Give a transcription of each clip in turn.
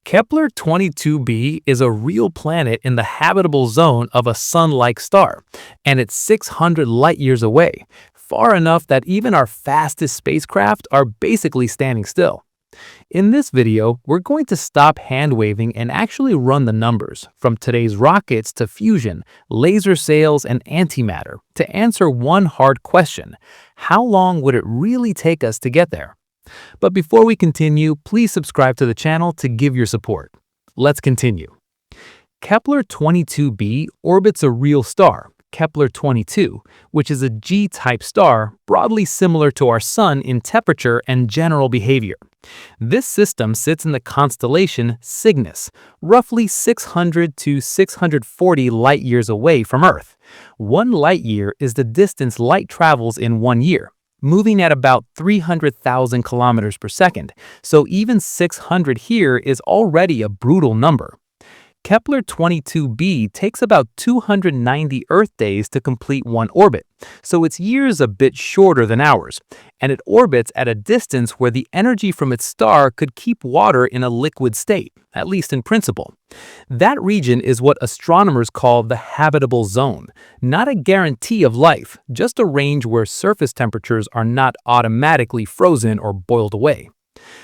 Kepler 22b is a real planet in the habitable zone of a sun-like star, and it's 600 light-years away, far enough that even our fastest spacecraft are basically standing still. In this video, we're going to stop hand-waving and actually run the numbers, from today's rockets to fusion, laser sails, and antimatter, to answer one hard question: how long would it really take us to get there? But before we continue, please subscribe to the channel to give your support. Let's continue. Kepler 22b orbits a real star, Kepler 22, which is a G-type star broadly similar to our Sun in temperature and general behavior. This system sits in the constellation Cygnus, roughly 600 to 640 light-years away from Earth. 1 light-year is the distance light travels in 1 year, moving at about 300,000 kilometers per second, so even 600 here is already a brutal number. Kepler 22b takes about 290 Earth days to complete one orbit, so its years a bit shorter than ours, and it orbits at a distance where the energy from its star could keep water in a liquid state, at least in principle. That region is what astronomers call the habitable zone, not a guarantee of life, just a range where surface temperatures are not automatically frozen or boiled away.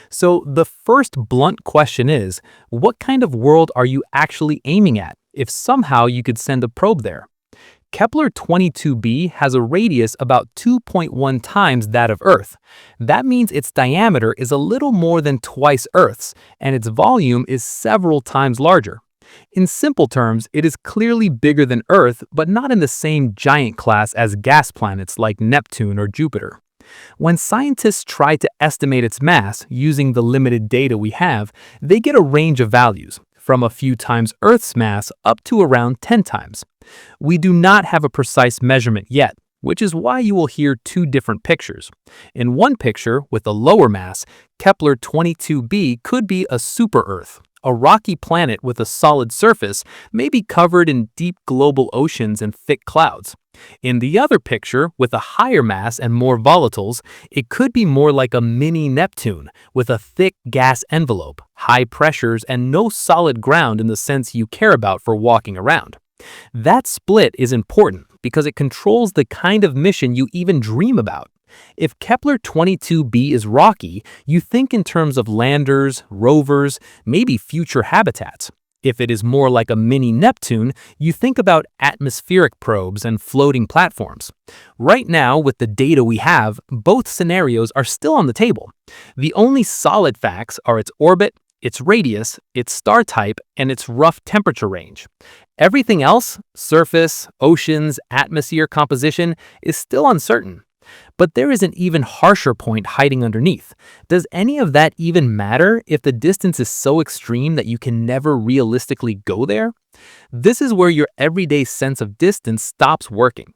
So the first blunt question is, what kind of world are you actually aiming at if somehow you could send a probe there? Kepler 22b has a radius about 2.1 times that of Earth. That means its diameter is a little more than twice Earth's, and its volume is several times larger. In simple terms, it is clearly bigger than Earth, but not in the same giant class as gas planets like Neptune or Jupiter. When scientists try to estimate its mass using the limited data we have, they get a range of values, from a few times Earth's mass up to around 10 times. We do not have a precise measurement yet, which is why you will hear two different pictures. In one picture, with a lower mass, Kepler 22b could be a super-Earth, a rocky planet with a solid surface, maybe covered in deep global oceans and thick clouds. In the other picture, with a higher mass and more volatiles, it could be more like a mini Neptune, with a thick gas envelope, high pressures, and no solid ground in the sense you care about for walking around. That split is important because it controls the kind of mission you even dream about. If Kepler 22b is rocky, you think in terms of landers, rovers, maybe future habitats. If it is more like a mini Neptune, you think about atmospheric probes and floating platforms. Right now, with the data we have, both scenarios are still on the table. The only solid facts are its orbit, its radius, its star type, and its rough temperature range. Everything else, surface, oceans, atmosphere composition, is still uncertain. But there is an even harsher point hiding underneath. Does any of that even matter if the distance is so extreme that you can never realistically go there? This is where your everyday sense of distance stops working.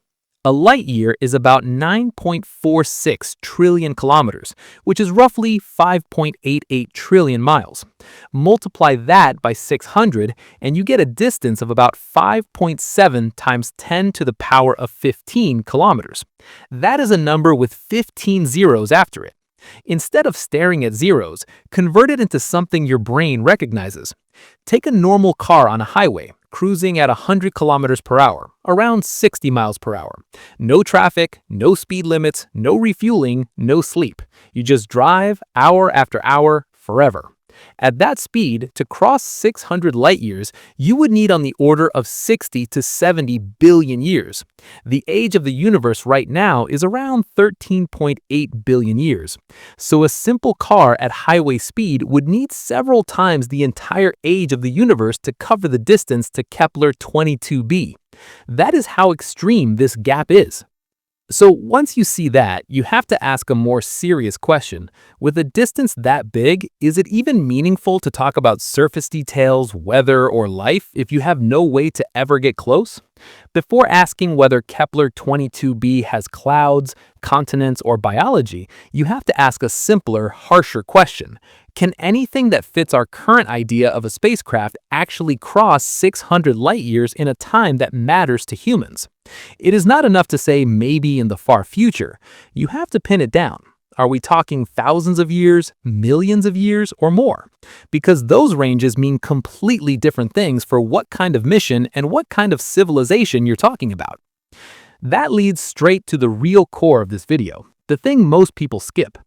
A light year is about 9.46 trillion kilometers, which is roughly 5.88 trillion miles. Multiply that by 600, and you get a distance of about 5.7 times 10 to the power of 15 kilometers. That is a number with 15 zeros after it. Instead of staring at zeros, convert it into something your brain recognizes. Take a normal car on a highway, cruising at 100 kilometers per hour, around 60 miles per hour. No traffic, no speed limits, no refueling, no sleep. You just drive hour after hour, forever. At that speed, to cross 600 light-years, you would need on the order of 60 to 70 billion years. The age of the universe right now is around 13.8 billion years. So a simple car at highway speed would need several times the entire age of the universe to cover the distance to Kepler 22b. That is how extreme this gap is. So once you see that, you have to ask a more serious question. With a distance that big, is it even meaningful to talk about surface details, weather, or life if you have no way to ever get close? Before asking whether Kepler 22b has clouds, continents, or biology, you have to ask a simpler, harsher question. Can anything that fits our current idea of a spacecraft actually cross 600 light-years in a time that matters to humans? It is not enough to say maybe in the far future. You have to pin it down. Are we talking thousands of years, millions of years, or more? Because those ranges mean completely different things for what kind of mission and what kind of civilization you're talking about. That leads straight to the real core of this video, the thing most people skip.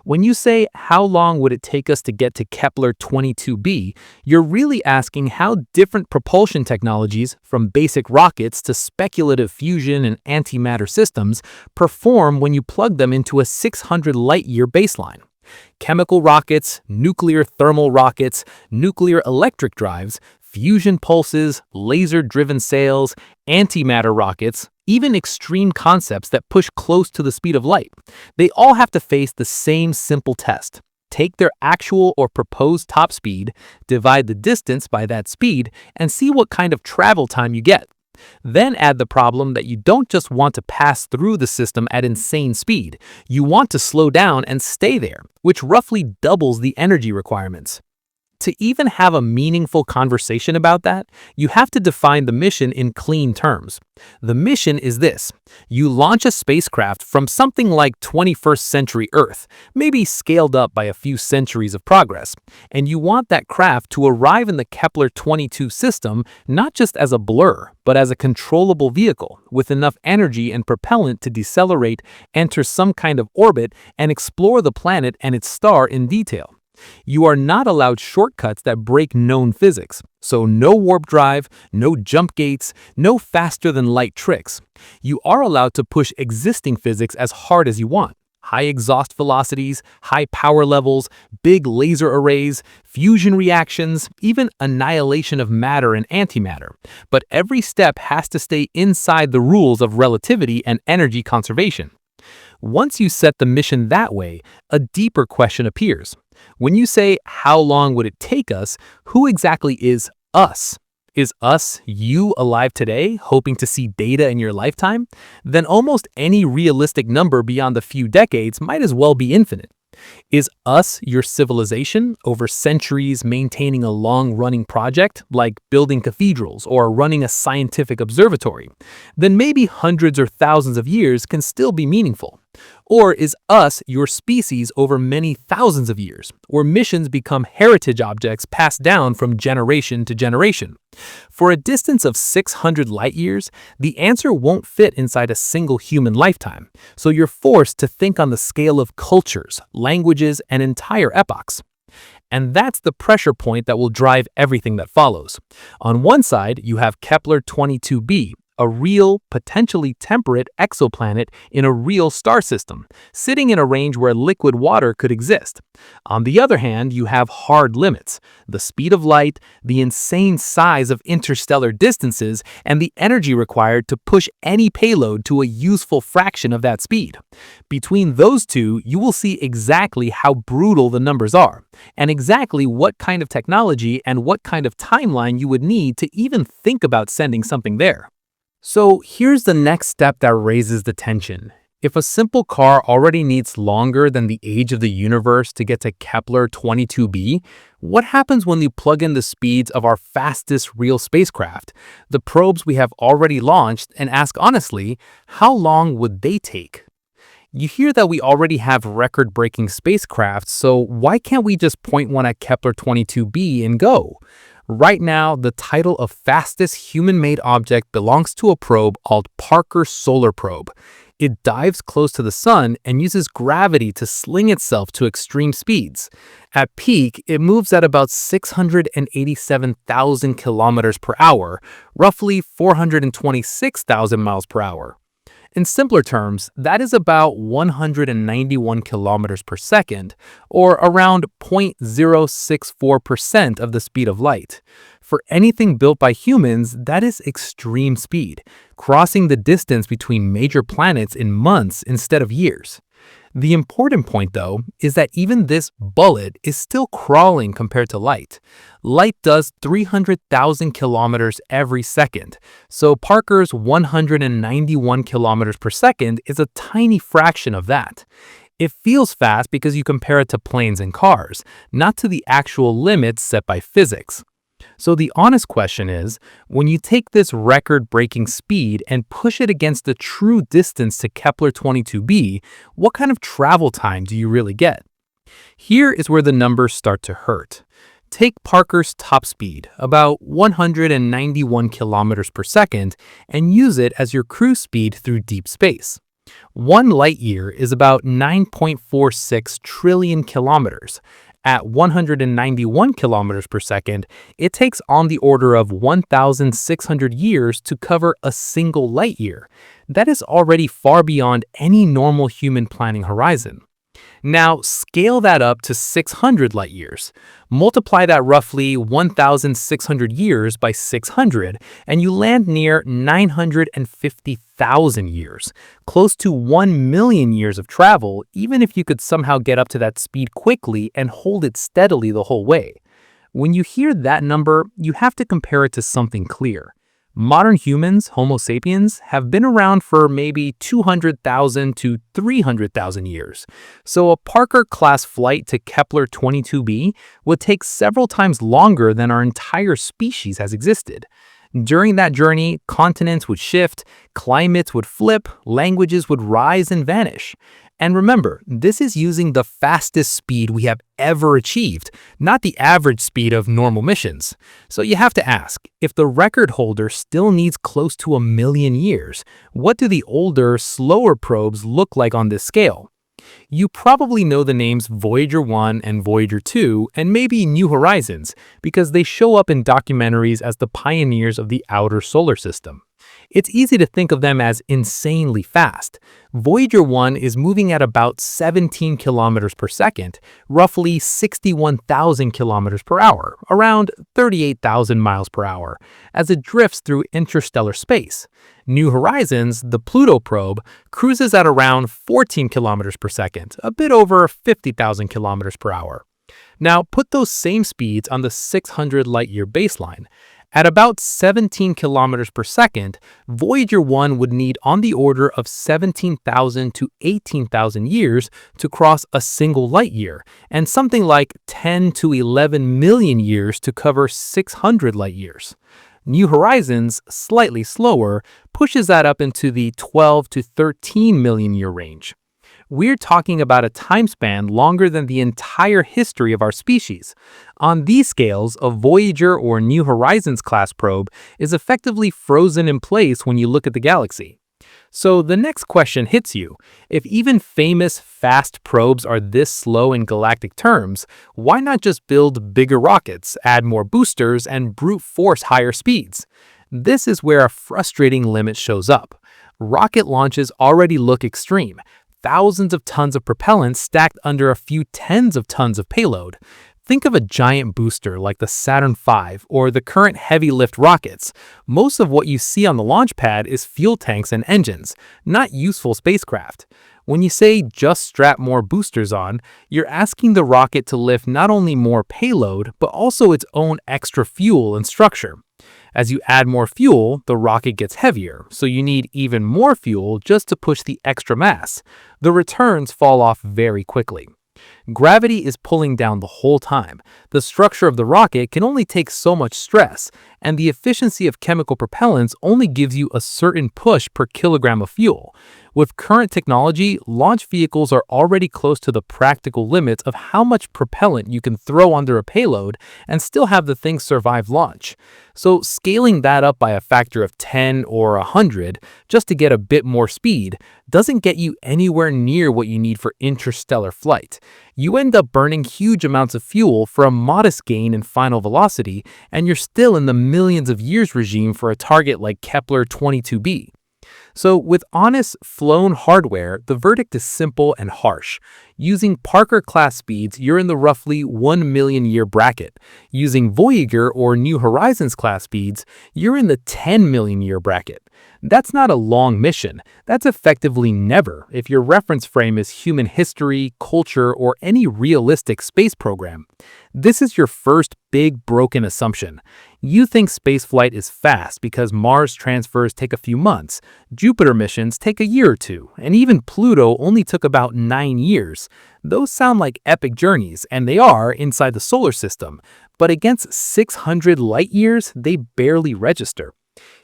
When you say, how long would it take us to get to Kepler 22b, you're really asking how different propulsion technologies, from basic rockets to speculative fusion and antimatter systems, perform when you plug them into a 600 light-year baseline. Chemical rockets, nuclear thermal rockets, nuclear electric drives, fusion pulses, laser-driven sails, antimatter rockets, even extreme concepts that push close to the speed of light. They all have to face the same simple test. Take their actual or proposed top speed, divide the distance by that speed, and see what kind of travel time you get. Then add the problem that you don't just want to pass through the system at insane speed. You want to slow down and stay there, which roughly doubles the energy requirements. To even have a meaningful conversation about that, you have to define the mission in clean terms. The mission is this: you launch a spacecraft from something like 21st century Earth, maybe scaled up by a few centuries of progress, and you want that craft to arrive in the Kepler 22 system not just as a blur, but as a controllable vehicle with enough energy and propellant to decelerate, enter some kind of orbit, and explore the planet and its star in detail. You are not allowed shortcuts that break known physics, so no warp drive, no jump gates, no faster-than-light tricks. You are allowed to push existing physics as hard as you want. High exhaust velocities, high power levels, big laser arrays, fusion reactions, even annihilation of matter and antimatter. But every step has to stay inside the rules of relativity and energy conservation. Once you set the mission that way, a deeper question appears. When you say, how long would it take us, who exactly is us? Is us you alive today, hoping to see data in your lifetime? Then almost any realistic number beyond a few decades might as well be infinite. Is us your civilization, over centuries maintaining a long-running project, like building cathedrals or running a scientific observatory? Then maybe hundreds or thousands of years can still be meaningful. Or is us your species over many thousands of years, where missions become heritage objects passed down from generation to generation? For a distance of 600 light-years, the answer won't fit inside a single human lifetime, so you're forced to think on the scale of cultures, languages, and entire epochs. And that's the pressure point that will drive everything that follows. On one side, you have Kepler 22b, a real, potentially temperate exoplanet in a real star system, sitting in a range where liquid water could exist. On the other hand, you have hard limits: the speed of light, the insane size of interstellar distances, and the energy required to push any payload to a useful fraction of that speed. Between those two, you will see exactly how brutal the numbers are, and exactly what kind of technology and what kind of timeline you would need to even think about sending something there. So here's the next step that raises the tension. If a simple car already needs longer than the age of the universe to get to Kepler 22b, what happens when you plug in the speeds of our fastest real spacecraft, the probes we have already launched, and ask honestly, how long would they take? You hear that we already have record-breaking spacecraft, so why can't we just point one at Kepler 22b and go? Right now, the title of fastest human-made object belongs to a probe called Parker's Solar Probe. It dives close to the sun and uses gravity to sling itself to extreme speeds. At peak, it moves at about 687,000 kilometers per hour, roughly 426,000 miles per hour. In simpler terms, that is about 191 kilometers per second, or around 0.064% of the speed of light. For anything built by humans, that is extreme speed, crossing the distance between major planets in months instead of years. The important point, though, is that even this bullet is still crawling compared to light. Light does 300,000 kilometers every second, so Parker's 191 kilometers per second is a tiny fraction of that. It feels fast because you compare it to planes and cars, not to the actual limits set by physics. So the honest question is, when you take this record-breaking speed and push it against the true distance to Kepler 22b, what kind of travel time do you really get? Here is where the numbers start to hurt. Take Parker's top speed, about 191 kilometers per second, and use it as your cruise speed through deep space. 1 light-year is about 9.46 trillion kilometers. At 191 kilometers per second, it takes on the order of 1,600 years to cover a single light-year. That is already far beyond any normal human planning horizon. Now, scale that up to 600 light-years. Multiply that roughly 1,600 years by 600, and you land near 950,000 years, close to 1 million years of travel, even if you could somehow get up to that speed quickly and hold it steadily the whole way. When you hear that number, you have to compare it to something clear. Modern humans, Homo sapiens, have been around for maybe 200,000 to 300,000 years. So a Parker-class flight to Kepler 22b would take several times longer than our entire species has existed. During that journey, continents would shift, climates would flip, languages would rise and vanish. And remember, this is using the fastest speed we have ever achieved, not the average speed of normal missions. So you have to ask, if the record holder still needs close to 1 million years, what do the older, slower probes look like on this scale? You probably know the names Voyager 1 and Voyager 2 and maybe New Horizons because they show up in documentaries as the pioneers of the outer solar system. It's easy to think of them as insanely fast. Voyager 1 is moving at about 17 kilometers per second, roughly 61,000 kilometers per hour, around 38,000 miles per hour, as it drifts through interstellar space. New Horizons, the Pluto probe, cruises at around 14 kilometers per second, a bit over 50,000 kilometers per hour. Now, put those same speeds on the 600 light-year baseline. At about 17 kilometers per second, Voyager 1 would need on the order of 17,000 to 18,000 years to cross a single light year, and something like 10 to 11 million years to cover 600 light years. New Horizons, slightly slower, pushes that up into the 12 to 13 million year range. We're talking about a time span longer than the entire history of our species. On these scales, a Voyager or New Horizons class probe is effectively frozen in place when you look at the galaxy. So the next question hits you. If even famous fast probes are this slow in galactic terms, why not just build bigger rockets, add more boosters, and brute force higher speeds? This is where a frustrating limit shows up. Rocket launches already look extreme. Thousands of tons of propellant stacked under a few tens of tons of payload. Think of a giant booster like the Saturn V or the current heavy-lift rockets. Most of what you see on the launch pad is fuel tanks and engines, not useful spacecraft. When you say just strap more boosters on, you're asking the rocket to lift not only more payload, but also its own extra fuel and structure. As you add more fuel, the rocket gets heavier, so you need even more fuel just to push the extra mass. The returns fall off very quickly. Gravity is pulling down the whole time. The structure of the rocket can only take so much stress, and the efficiency of chemical propellants only gives you a certain push per kilogram of fuel. With current technology, launch vehicles are already close to the practical limits of how much propellant you can throw under a payload and still have the thing survive launch. So scaling that up by a factor of 10 or 100 just to get a bit more speed doesn't get you anywhere near what you need for interstellar flight. You end up burning huge amounts of fuel for a modest gain in final velocity, and you're still in the millions of years regime for a target like Kepler 22b. So with honest, flown hardware, the verdict is simple and harsh. Using Parker-class speeds, you're in the roughly 1 million year bracket. Using Voyager or New Horizons class speeds, you're in the 10 million year bracket. That's not a long mission. That's effectively never if your reference frame is human history, culture, or any realistic space program. This is your first big broken assumption. You think spaceflight is fast because Mars transfers take a few months, Jupiter missions take a year or two, and even Pluto only took about 9 years. Those sound like epic journeys, and they are inside the solar system. But against 600 light years, they barely register.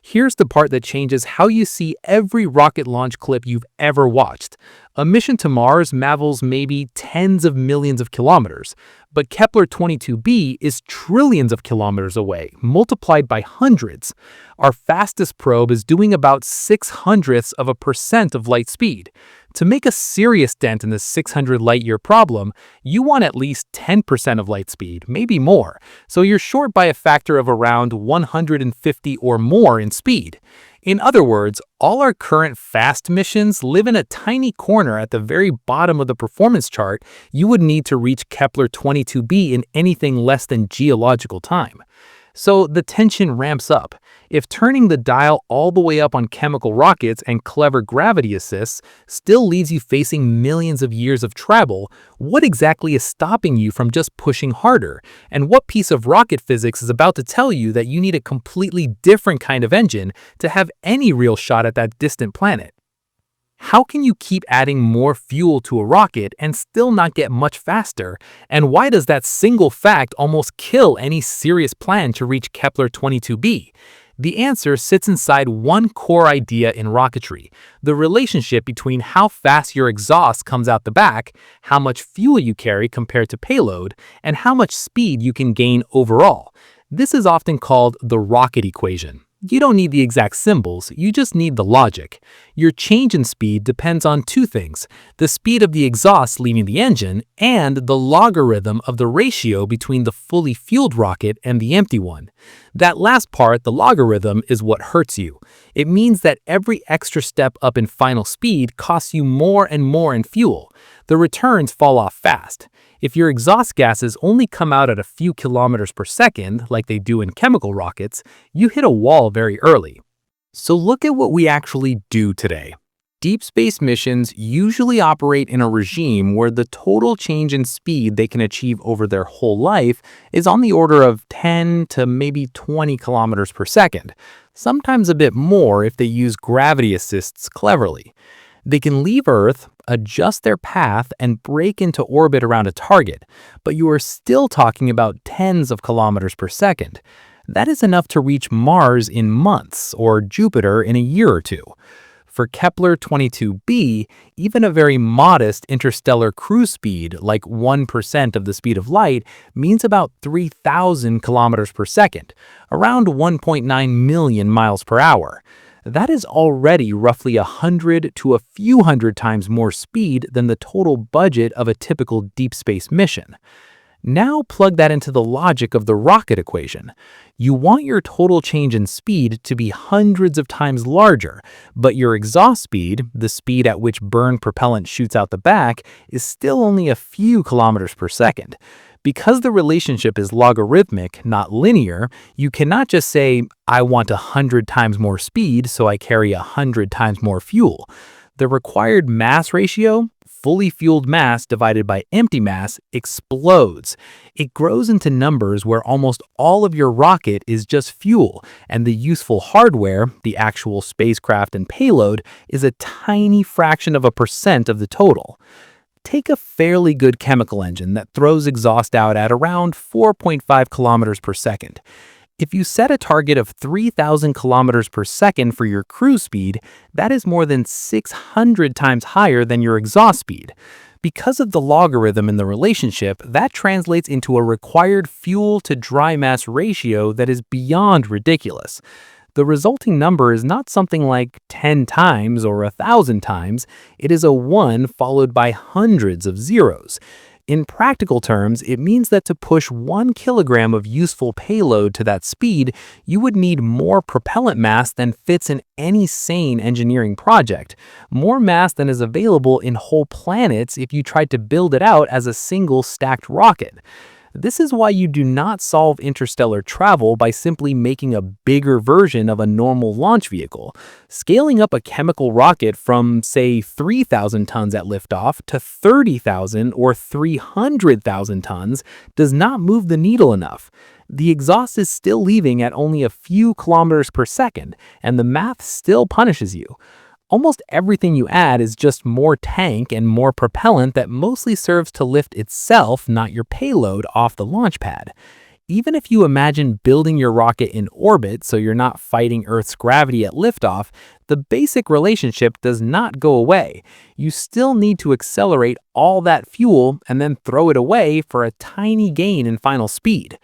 Here's the part that changes how you see every rocket launch clip you've ever watched. A mission to Mars travels maybe tens of millions of kilometers, but Kepler 22b is trillions of kilometers away, multiplied by hundreds. Our fastest probe is doing about 0.06% of light speed. To make a serious dent in the 600 light-year problem, you want at least 10% of light speed, maybe more, so you're short by a factor of around 150 or more in speed. In other words, all our current fast missions live in a tiny corner at the very bottom of the performance chart you would need to reach Kepler 22b in anything less than geological time. So the tension ramps up. If turning the dial all the way up on chemical rockets and clever gravity assists still leaves you facing millions of years of travel, what exactly is stopping you from just pushing harder? And what piece of rocket physics is about to tell you that you need a completely different kind of engine to have any real shot at that distant planet? How can you keep adding more fuel to a rocket and still not get much faster? And why does that single fact almost kill any serious plan to reach Kepler 22b? The answer sits inside one core idea in rocketry: the relationship between how fast your exhaust comes out the back, how much fuel you carry compared to payload, and how much speed you can gain overall. This is often called the rocket equation. You don't need the exact symbols, you just need the logic. Your change in speed depends on two things: the speed of the exhaust leaving the engine and the logarithm of the ratio between the fully fueled rocket and the empty one. That last part, the logarithm, is what hurts you. It means that every extra step up in final speed costs you more and more in fuel. The returns fall off fast. If your exhaust gases only come out at a few kilometers per second, like they do in chemical rockets, you hit a wall very early. So look at what we actually do today. Deep space missions usually operate in a regime where the total change in speed they can achieve over their whole life is on the order of 10 to maybe 20 kilometers per second, sometimes a bit more if they use gravity assists cleverly. They can leave Earth, adjust their path, and break into orbit around a target, but you are still talking about tens of kilometers per second. That is enough to reach Mars in months or Jupiter in a year or two. For Kepler 22b, even a very modest interstellar cruise speed, like 1% of the speed of light, means about 3,000 kilometers per second, around 1.9 million miles per hour. That is already roughly 100 to a few hundred times more speed than the total budget of a typical deep space mission. Now plug that into the logic of the rocket equation. You want your total change in speed to be hundreds of times larger, but your exhaust speed, the speed at which burned propellant shoots out the back, is still only a few kilometers per second. Because the relationship is logarithmic, not linear, you cannot just say, I want 100 times more speed, so I carry 100 times more fuel. The required mass ratio, fully fueled mass divided by empty mass, explodes. It grows into numbers where almost all of your rocket is just fuel, and the useful hardware, the actual spacecraft and payload, is a tiny fraction of a percent of the total. Take a fairly good chemical engine that throws exhaust out at around 4.5 kilometers per second. If you set a target of 3,000 kilometers per second for your cruise speed, that is more than 600 times higher than your exhaust speed. Because of the logarithm in the relationship, that translates into a required fuel to dry mass ratio that is beyond ridiculous. The resulting number is not something like 10 times or 1,000 times, it is a 1 followed by hundreds of zeros. In practical terms, it means that to push 1 kilogram of useful payload to that speed, you would need more propellant mass than fits in any sane engineering project, more mass than is available in whole planets if you tried to build it out as a single stacked rocket. This is why you do not solve interstellar travel by simply making a bigger version of a normal launch vehicle. Scaling up a chemical rocket from, say, 3,000 tons at liftoff to 30,000 or 300,000 tons does not move the needle enough. The exhaust is still leaving at only a few kilometers per second, and the math still punishes you. Almost everything you add is just more tank and more propellant that mostly serves to lift itself, not your payload, off the launch pad. Even if you imagine building your rocket in orbit so you're not fighting Earth's gravity at liftoff, the basic relationship does not go away. You still need to accelerate all that fuel and then throw it away for a tiny gain in final speed.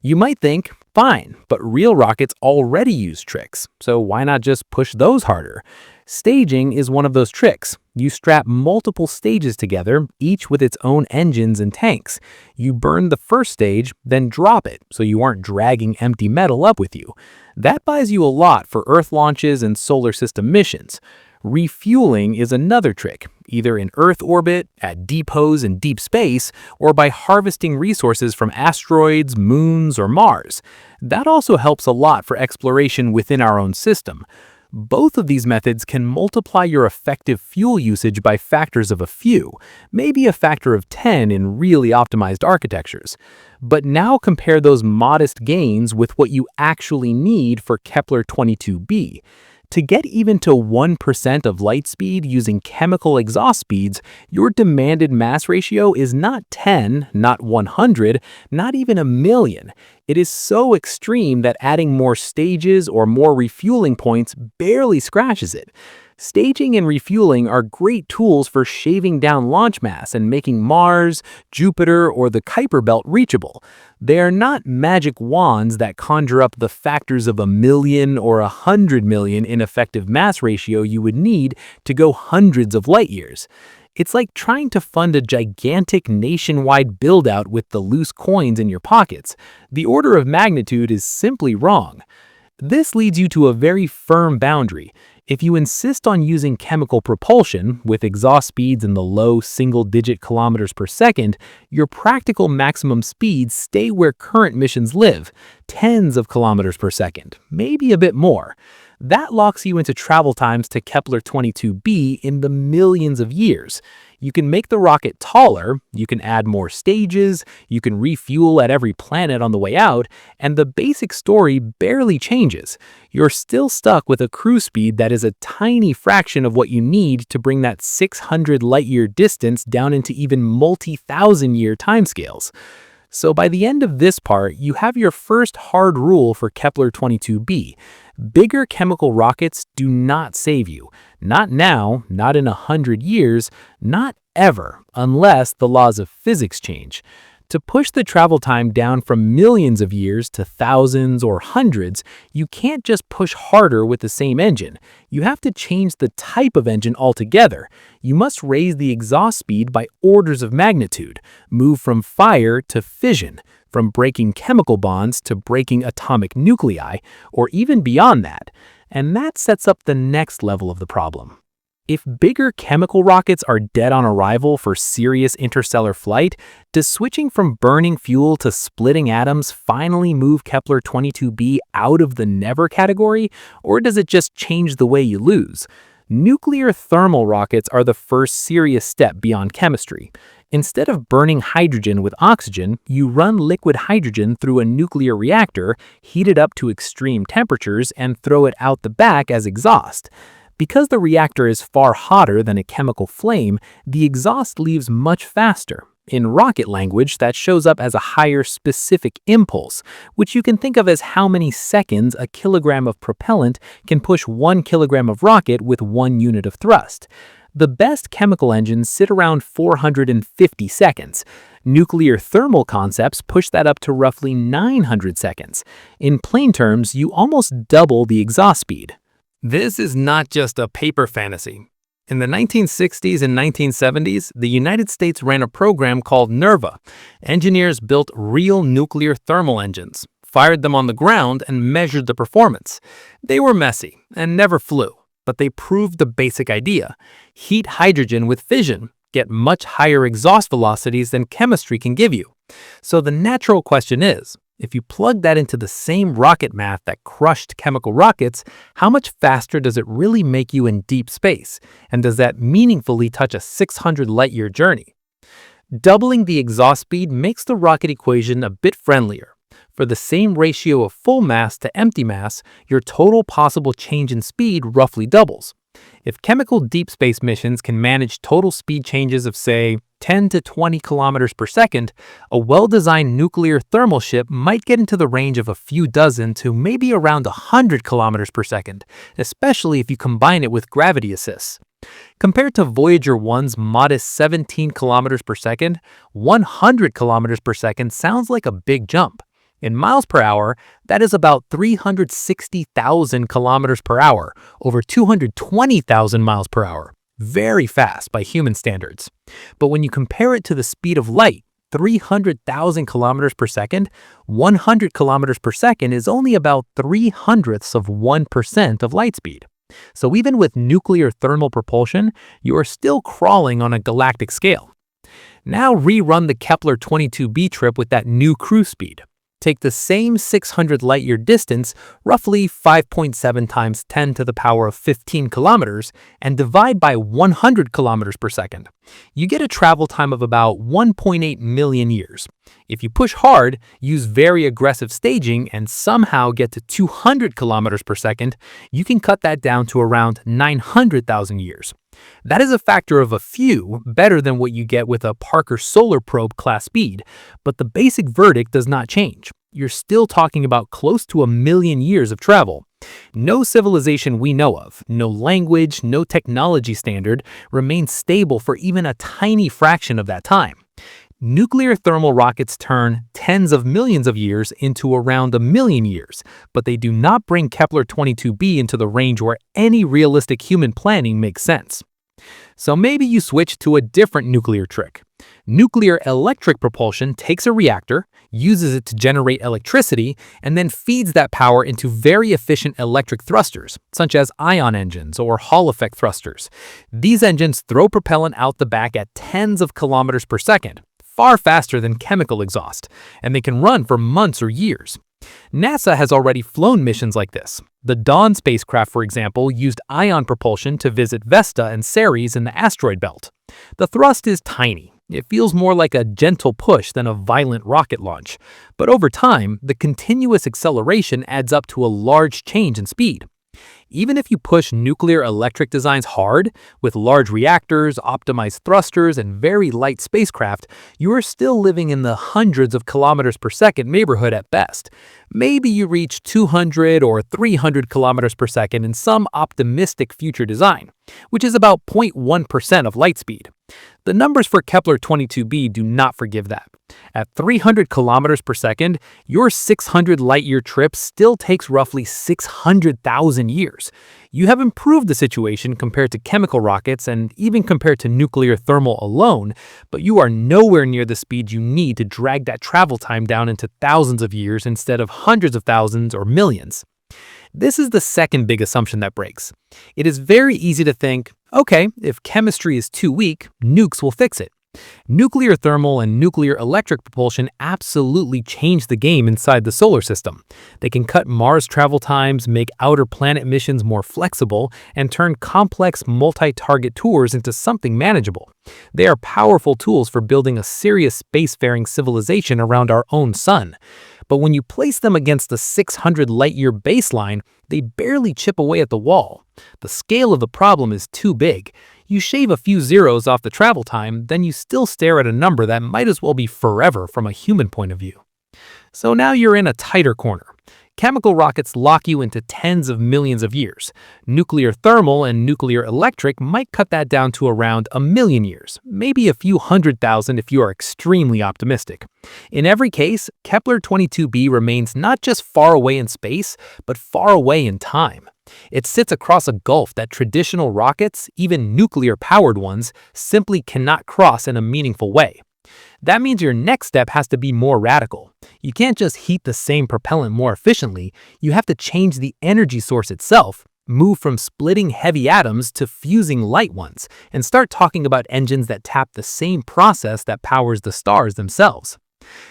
You might think, fine, but real rockets already use tricks, so why not just push those harder? Staging is one of those tricks. You strap multiple stages together, each with its own engines and tanks. You burn the first stage, then drop it so you aren't dragging empty metal up with you. That buys you a lot for Earth launches and solar system missions. Refueling is another trick, either in Earth orbit, at depots in deep space, or by harvesting resources from asteroids, moons, or Mars. That also helps a lot for exploration within our own system. Both of these methods can multiply your effective fuel usage by factors of a few, maybe a factor of 10 in really optimized architectures. But now compare those modest gains with what you actually need for Kepler 22b. To get even to 1% of light speed using chemical exhaust speeds, your demanded mass ratio is not 10, not 100, not even a million. It is so extreme that adding more stages or more refueling points barely scratches it. Staging and refueling are great tools for shaving down launch mass and making Mars, Jupiter, or the Kuiper Belt reachable. They are not magic wands that conjure up the factors of 1,000,000 or 100,000,000 in effective mass ratio you would need to go hundreds of light years. It's like trying to fund a gigantic nationwide build-out with the loose coins in your pockets. The order of magnitude is simply wrong. This leads you to a very firm boundary. If you insist on using chemical propulsion, with exhaust speeds in the low single-digit kilometers per second, your practical maximum speeds stay where current missions live, tens of kilometers per second, maybe a bit more. That locks you into travel times to Kepler 22b in the millions of years. You can make the rocket taller, you can add more stages, you can refuel at every planet on the way out, and the basic story barely changes. You're still stuck with a cruise speed that is a tiny fraction of what you need to bring that 600 light-year distance down into even multi-thousand-year timescales. So by the end of this part, you have your first hard rule for Kepler 22b. Bigger chemical rockets do not save you. Not now, not in 100 years, not ever, unless the laws of physics change. To push the travel time down from millions of years to thousands or hundreds, you can't just push harder with the same engine. You have to change the type of engine altogether. You must raise the exhaust speed by orders of magnitude, move from fire to fission, from breaking chemical bonds to breaking atomic nuclei, or even beyond that. And that sets up the next level of the problem. If bigger chemical rockets are dead on arrival for serious interstellar flight, does switching from burning fuel to splitting atoms finally move Kepler 22b out of the never category, or does it just change the way you lose? Nuclear thermal rockets are the first serious step beyond chemistry. Instead of burning hydrogen with oxygen, you run liquid hydrogen through a nuclear reactor, heat it up to extreme temperatures, and throw it out the back as exhaust. Because the reactor is far hotter than a chemical flame, the exhaust leaves much faster. In rocket language, that shows up as a higher specific impulse, which you can think of as how many seconds a kilogram of propellant can push 1 kilogram of rocket with 1 unit of thrust. The best chemical engines sit around 450 seconds. Nuclear thermal concepts push that up to roughly 900 seconds. In plain terms, you almost double the exhaust speed. This is not just a paper fantasy. In the 1960s and 1970s, the United States ran a program called NERVA. Engineers built real nuclear thermal engines, fired them on the ground, and measured the performance. They were messy and never flew, but they proved the basic idea. Heat hydrogen with fission, get much higher exhaust velocities than chemistry can give you. So the natural question is, if you plug that into the same rocket math that crushed chemical rockets, how much faster does it really make you in deep space? And does that meaningfully touch a 600 light-year journey? Doubling the exhaust speed makes the rocket equation a bit friendlier. For the same ratio of full mass to empty mass, your total possible change in speed roughly doubles. If chemical deep space missions can manage total speed changes of, say, 10 to 20 kilometers per second, a well-designed nuclear thermal ship might get into the range of a few dozen to maybe around 100 kilometers per second, especially if you combine it with gravity assists. Compared to Voyager 1's modest 17 kilometers per second, 100 kilometers per second sounds like a big jump. In miles per hour, that is about 360,000 kilometers per hour, over 220,000 miles per hour. Very fast by human standards. But when you compare it to the speed of light, 300,000 kilometers per second, 100 kilometers per second is only about 3/100ths of 1% of light speed. So even with nuclear thermal propulsion, you are still crawling on a galactic scale. Now rerun the Kepler 22b trip with that new cruise speed. Take the same 600 light-year distance, roughly 5.7 times 10 to the power of 15 kilometers, and divide by 100 kilometers per second. You get a travel time of about 1.8 million years. If you push hard, use very aggressive staging, and somehow get to 200 kilometers per second, you can cut that down to around 900,000 years. That is a factor of a few better than what you get with a Parker Solar Probe class speed, but the basic verdict does not change. You're still talking about close to 1 million years of travel. No civilization we know of, no language, no technology standard remains stable for even a tiny fraction of that time. Nuclear thermal rockets turn tens of millions of years into around 1 million years, but they do not bring Kepler 22b into the range where any realistic human planning makes sense. So maybe you switch to a different nuclear trick. Nuclear electric propulsion takes a reactor, uses it to generate electricity, and then feeds that power into very efficient electric thrusters, such as ion engines or Hall effect thrusters. These engines throw propellant out the back at tens of kilometers per second, far faster than chemical exhaust, and they can run for months or years. NASA has already flown missions like this. The Dawn spacecraft, for example, used ion propulsion to visit Vesta and Ceres in the asteroid belt. The thrust is tiny. It feels more like a gentle push than a violent rocket launch. But over time, the continuous acceleration adds up to a large change in speed. Even if you push nuclear electric designs hard, with large reactors, optimized thrusters, and very light spacecraft, you are still living in the hundreds of kilometers per second neighborhood at best. Maybe you reach 200 or 300 kilometers per second in some optimistic future design, which is about 0.1% of light speed. The numbers for Kepler 22b do not forgive that. At 300 kilometers per second, your 600 light-year trip still takes roughly 600,000 years. You have improved the situation compared to chemical rockets and even compared to nuclear thermal alone, but you are nowhere near the speed you need to drag that travel time down into thousands of years instead of hundreds of thousands or millions. This is the second big assumption that breaks. It is very easy to think, okay, if chemistry is too weak, nukes will fix it. Nuclear thermal and nuclear electric propulsion absolutely change the game inside the solar system. They can cut Mars travel times, make outer planet missions more flexible, and turn complex multi-target tours into something manageable. They are powerful tools for building a serious spacefaring civilization around our own sun. But when you place them against the 600 light-year baseline, they barely chip away at the wall. The scale of the problem is too big. You shave a few zeros off the travel time, then you still stare at a number that might as well be forever from a human point of view. So now you're in a tighter corner. Chemical rockets lock you into tens of millions of years. Nuclear thermal and nuclear electric might cut that down to around 1 million years, maybe a few 100,000 if you are extremely optimistic. In every case, Kepler 22b remains not just far away in space, but far away in time. It sits across a gulf that traditional rockets, even nuclear-powered ones, simply cannot cross in a meaningful way. That means your next step has to be more radical. You can't just heat the same propellant more efficiently, you have to change the energy source itself, move from splitting heavy atoms to fusing light ones, and start talking about engines that tap the same process that powers the stars themselves.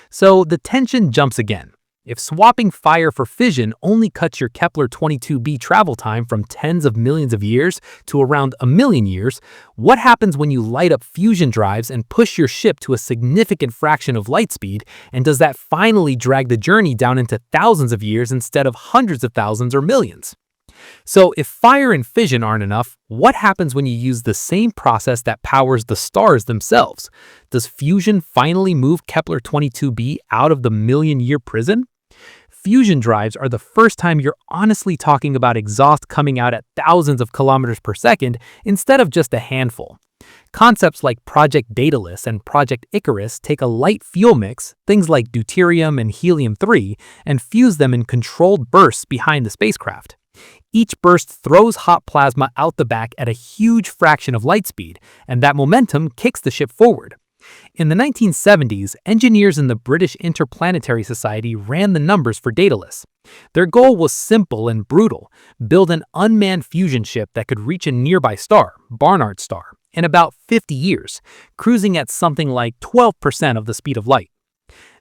So the tension jumps again. If swapping fire for fission only cuts your Kepler 22b travel time from tens of millions of years to around 1 million years, what happens when you light up fusion drives and push your ship to a significant fraction of light speed, and does that finally drag the journey down into thousands of years instead of hundreds of thousands or millions? So if fire and fission aren't enough, what happens when you use the same process that powers the stars themselves? Does fusion finally move Kepler 22b out of the million-year prison? Fusion drives are the first time you're honestly talking about exhaust coming out at thousands of kilometers per second instead of just a handful. Concepts like Project Daedalus and Project Icarus take a light fuel mix, things like deuterium and helium-3, and fuse them in controlled bursts behind the spacecraft. Each burst throws hot plasma out the back at a huge fraction of light speed, and that momentum kicks the ship forward. In the 1970s, engineers in the British Interplanetary Society ran the numbers for Daedalus. Their goal was simple and brutal: build an unmanned fusion ship that could reach a nearby star, Barnard's star, in about 50 years, cruising at something like 12% of the speed of light.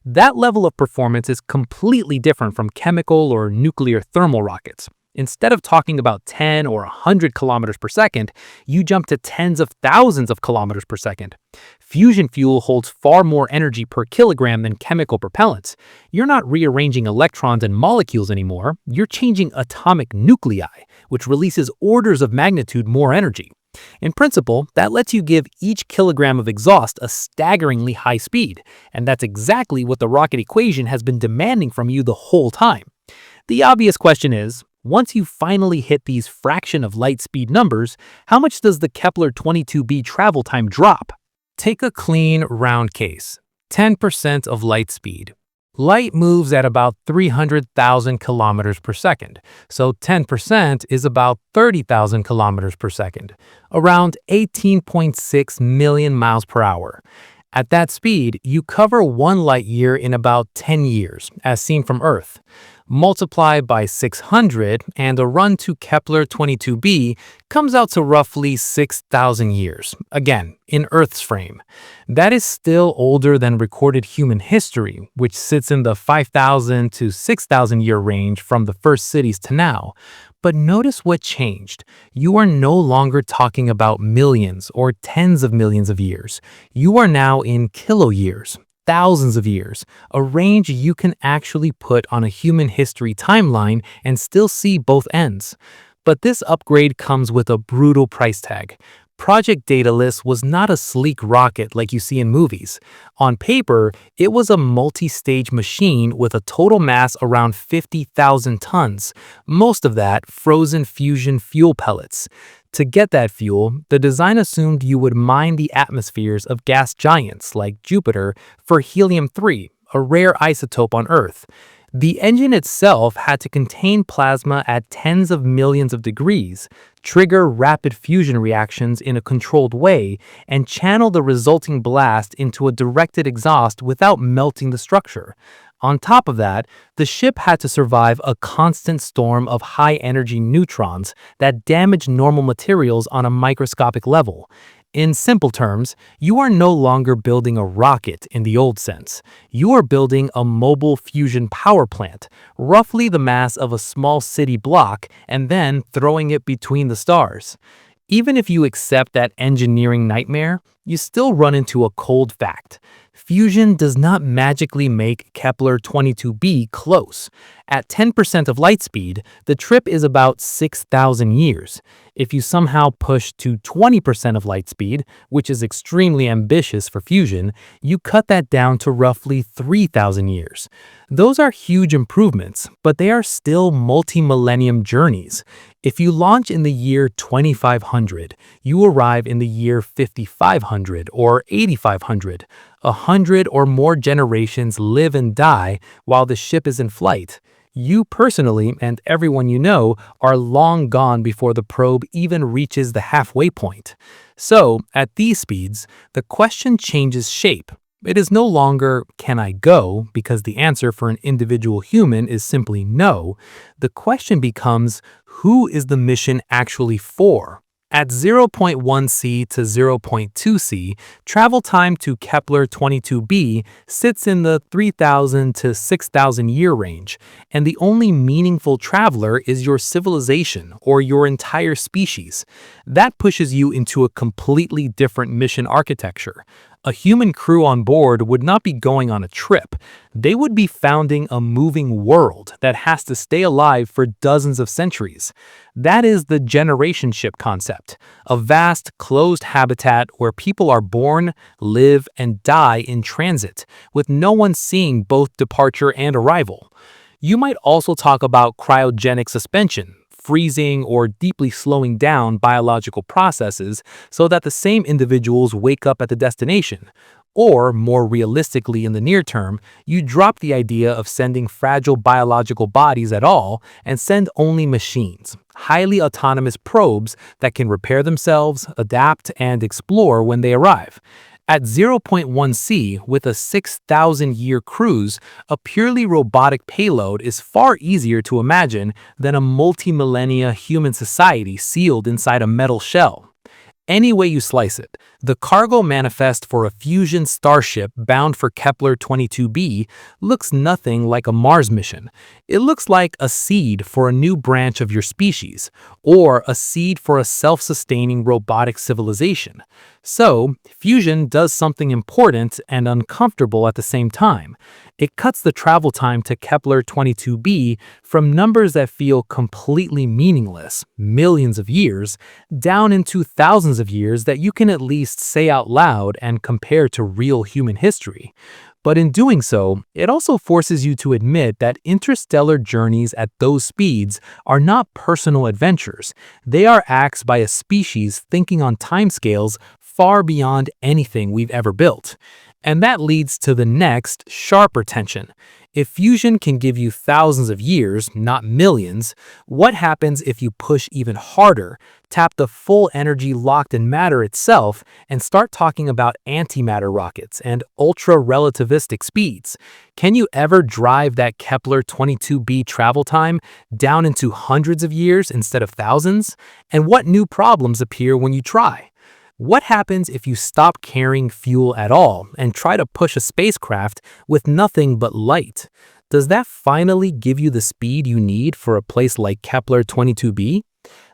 That level of performance is completely different from chemical or nuclear thermal rockets. Instead of talking about 10 or 100 kilometers per second, you jump to tens of thousands of kilometers per second. Fusion fuel holds far more energy per kilogram than chemical propellants. You're not rearranging electrons and molecules anymore, you're changing atomic nuclei, which releases orders of magnitude more energy. In principle, that lets you give each kilogram of exhaust a staggeringly high speed, and that's exactly what the rocket equation has been demanding from you the whole time. The obvious question is, once you finally hit these fraction of light speed numbers, how much does the Kepler 22b travel time drop? Take a clean, round case. 10% of light speed. Light moves at about 300,000 kilometers per second, so 10% is about 30,000 kilometers per second, around 18.6 million miles per hour. At that speed, you cover 1 light year in about 10 years, as seen from Earth. Multiply by 600, and a run to Kepler 22b comes out to roughly 6,000 years, again, in Earth's frame. That is still older than recorded human history, which sits in the 5,000 to 6,000 year range from the first cities to now. But notice what changed. You are no longer talking about millions or tens of millions of years. You are now in kiloyears. Thousands of years, a range you can actually put on a human history timeline and still see both ends. But this upgrade comes with a brutal price tag. Project Daedalus was not a sleek rocket like you see in movies. On paper, it was a multi-stage machine with a total mass around 50,000 tons, most of that frozen fusion fuel pellets. To get that fuel, the design assumed you would mine the atmospheres of gas giants like Jupiter for helium-3, a rare isotope on Earth. The engine itself had to contain plasma at tens of millions of degrees, trigger rapid fusion reactions in a controlled way, and channel the resulting blast into a directed exhaust without melting the structure. On top of that, the ship had to survive a constant storm of high-energy neutrons that damage normal materials on a microscopic level. In simple terms, you are no longer building a rocket in the old sense. You are building a mobile fusion power plant, roughly the mass of a small city block, and then throwing it between the stars. Even if you accept that engineering nightmare, you still run into a cold fact. Fusion does not magically make Kepler 22b close. At 10% of light speed, the trip is about 6,000 years. If you somehow push to 20% of light speed, which is extremely ambitious for fusion, you cut that down to roughly 3,000 years. Those are huge improvements, but they are still multi-millennium journeys. If you launch in the year 2500, you arrive in the year 5500 or 8500. 100 or more generations live and die while the ship is in flight. You personally, and everyone you know, are long gone before the probe even reaches the halfway point. So, at these speeds, the question changes shape. It is no longer, can I go, because the answer for an individual human is simply no. The question becomes, who is the mission actually for? At 0.1c to 0.2c, travel time to Kepler 22b sits in the 3,000 to 6,000 year range, and the only meaningful traveler is your civilization or your entire species. That pushes you into a completely different mission architecture. A human crew on board would not be going on a trip. They would be founding a moving world that has to stay alive for dozens of centuries. That is the generation ship concept, a vast, closed habitat where people are born, live, and die in transit, with no one seeing both departure and arrival. You might also talk about cryogenic suspension, freezing or deeply slowing down biological processes so that the same individuals wake up at the destination. Or, more realistically in the near term, you drop the idea of sending fragile biological bodies at all and send only machines, highly autonomous probes that can repair themselves, adapt, and explore when they arrive. At zero point 0.1 C, with a 6,000-year cruise, a purely robotic payload is far easier to imagine than a multi-millennia human society sealed inside a metal shell. Any way you slice it, the cargo manifest for a fusion starship bound for Kepler 22b looks nothing like a Mars mission. It looks like a seed for a new branch of your species, or a seed for a self-sustaining robotic civilization. So, fusion does something important and uncomfortable at the same time. It cuts the travel time to Kepler 22b from numbers that feel completely meaningless, millions of years, down into thousands of years that you can at least say out loud and compare to real human history. But in doing so, it also forces you to admit that interstellar journeys at those speeds are not personal adventures. They are acts by a species thinking on timescales far beyond anything we've ever built. And that leads to the next, sharper tension. If fusion can give you thousands of years, not millions, what happens if you push even harder, tap the full energy locked in matter itself, and start talking about antimatter rockets and ultra-relativistic speeds? Can you ever drive that Kepler 22b travel time down into hundreds of years instead of thousands? And what new problems appear when you try? What happens if you stop carrying fuel at all and try to push a spacecraft with nothing but light? Does that finally give you the speed you need for a place like Kepler 22b?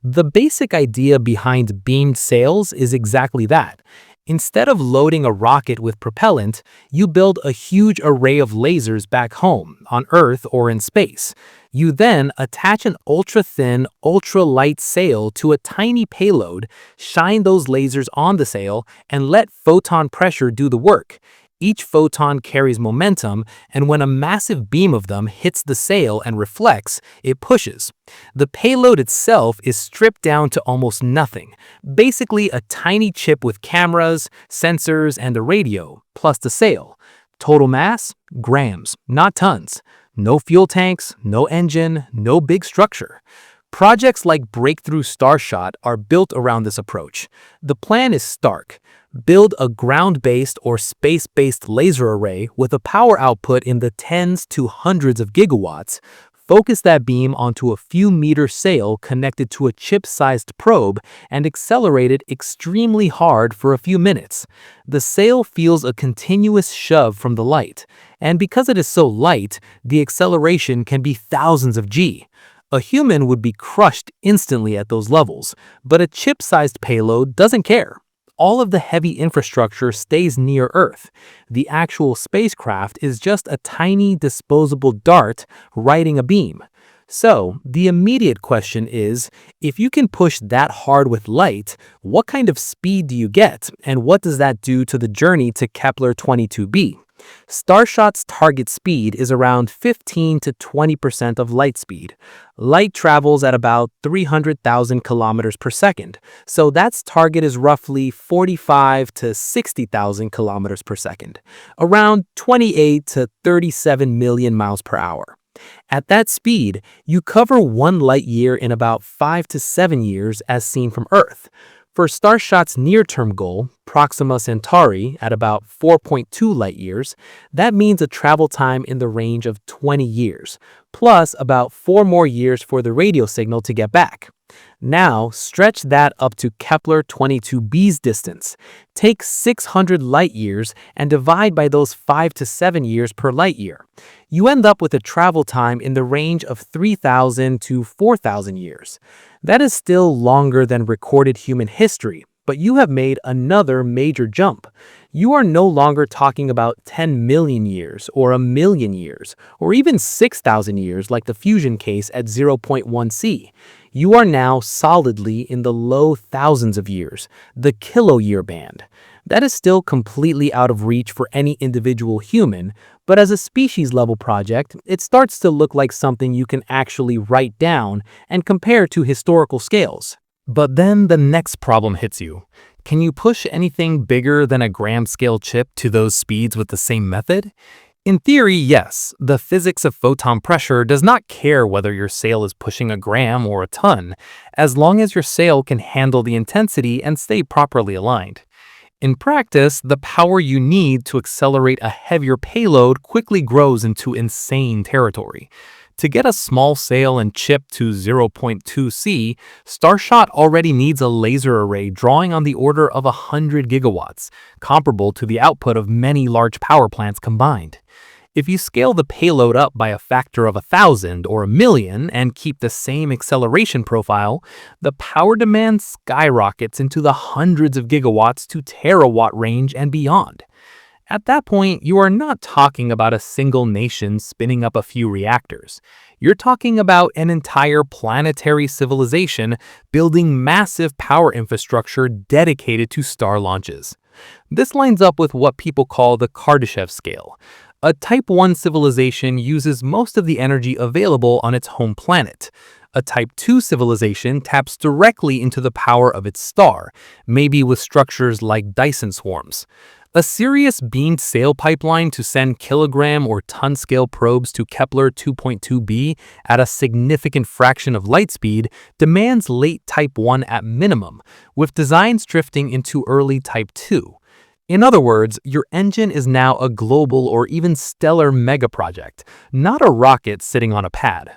The basic idea behind beamed sails is exactly that. Instead of loading a rocket with propellant, you build a huge array of lasers back home, on Earth or in space. You then attach an ultra-thin, ultra-light sail to a tiny payload, shine those lasers on the sail, and let photon pressure do the work. Each photon carries momentum, and when a massive beam of them hits the sail and reflects, it pushes. The payload itself is stripped down to almost nothing, basically a tiny chip with cameras, sensors, and a radio, plus the sail. Total mass? Grams, not tons. No fuel tanks, no engine, no big structure. Projects like Breakthrough Starshot are built around this approach. The plan is stark. Build a ground-based or space-based laser array with a power output in the tens to hundreds of gigawatts. Focus that beam onto a few meter sail connected to a chip-sized probe and accelerate it extremely hard for a few minutes. The sail feels a continuous shove from the light, and because it is so light, the acceleration can be thousands of G. A human would be crushed instantly at those levels, but a chip-sized payload doesn't care. All of the heavy infrastructure stays near Earth. The actual spacecraft is just a tiny disposable dart riding a beam. So, the immediate question is, if you can push that hard with light, what kind of speed do you get, and what does that do to the journey to Kepler 22b? Starshot's target speed is around 15 to 20% of light speed. Light travels at about 300,000 kilometers per second, so that's target is roughly 45 to 60,000 kilometers per second, around 28 to 37 million miles per hour. At that speed, you cover 1 light year in about 5 to 7 years as seen from Earth. For Starshot's near-term goal, Proxima Centauri, at about 4.2 light-years, that means a travel time in the range of 20 years, plus about 4 more years for the radio signal to get back. Now, stretch that up to Kepler 22b's distance. Take 600 light-years and divide by those 5 to 7 years per light-year. You end up with a travel time in the range of 3,000 to 4,000 years. That is still longer than recorded human history, but you have made another major jump. you are no longer talking about 10 million years or a million years or even 6,000 years like the fusion case at zero point 0.1 C. You are now solidly in the low thousands of years, the kilo-year band. That is still completely out of reach for any individual human, but as a species-level project, it starts to look like something you can actually write down and compare to historical scales. But then the next problem hits you. Can you push anything bigger than a gram-scale chip to those speeds with the same method? In theory, yes. The physics of photon pressure does not care whether your sail is pushing a gram or a ton, as long as your sail can handle the intensity and stay properly aligned. In practice, the power you need to accelerate a heavier payload quickly grows into insane territory. To get a small sail and chip to zero point 0.2 C, Starshot already needs a laser array drawing on the order of 100 gigawatts, comparable to the output of many large power plants combined. If you scale the payload up by a factor of 1,000 or a million and keep the same acceleration profile, the power demand skyrockets into the hundreds of gigawatts to terawatt range and beyond. At that point, you are not talking about a single nation spinning up a few reactors. You're talking about an entire planetary civilization building massive power infrastructure dedicated to star launches. This lines up with what people call the Kardashev scale. A Type 1 civilization uses most of the energy available on its home planet. A Type 2 civilization taps directly into the power of its star, maybe with structures like Dyson swarms. A serious beamed sail pipeline to send kilogram or ton-scale probes to Kepler 22b at a significant fraction of light speed demands late Type 1 at minimum, with designs drifting into early Type 2. In other words, your engine is now a global or even stellar megaproject, not a rocket sitting on a pad.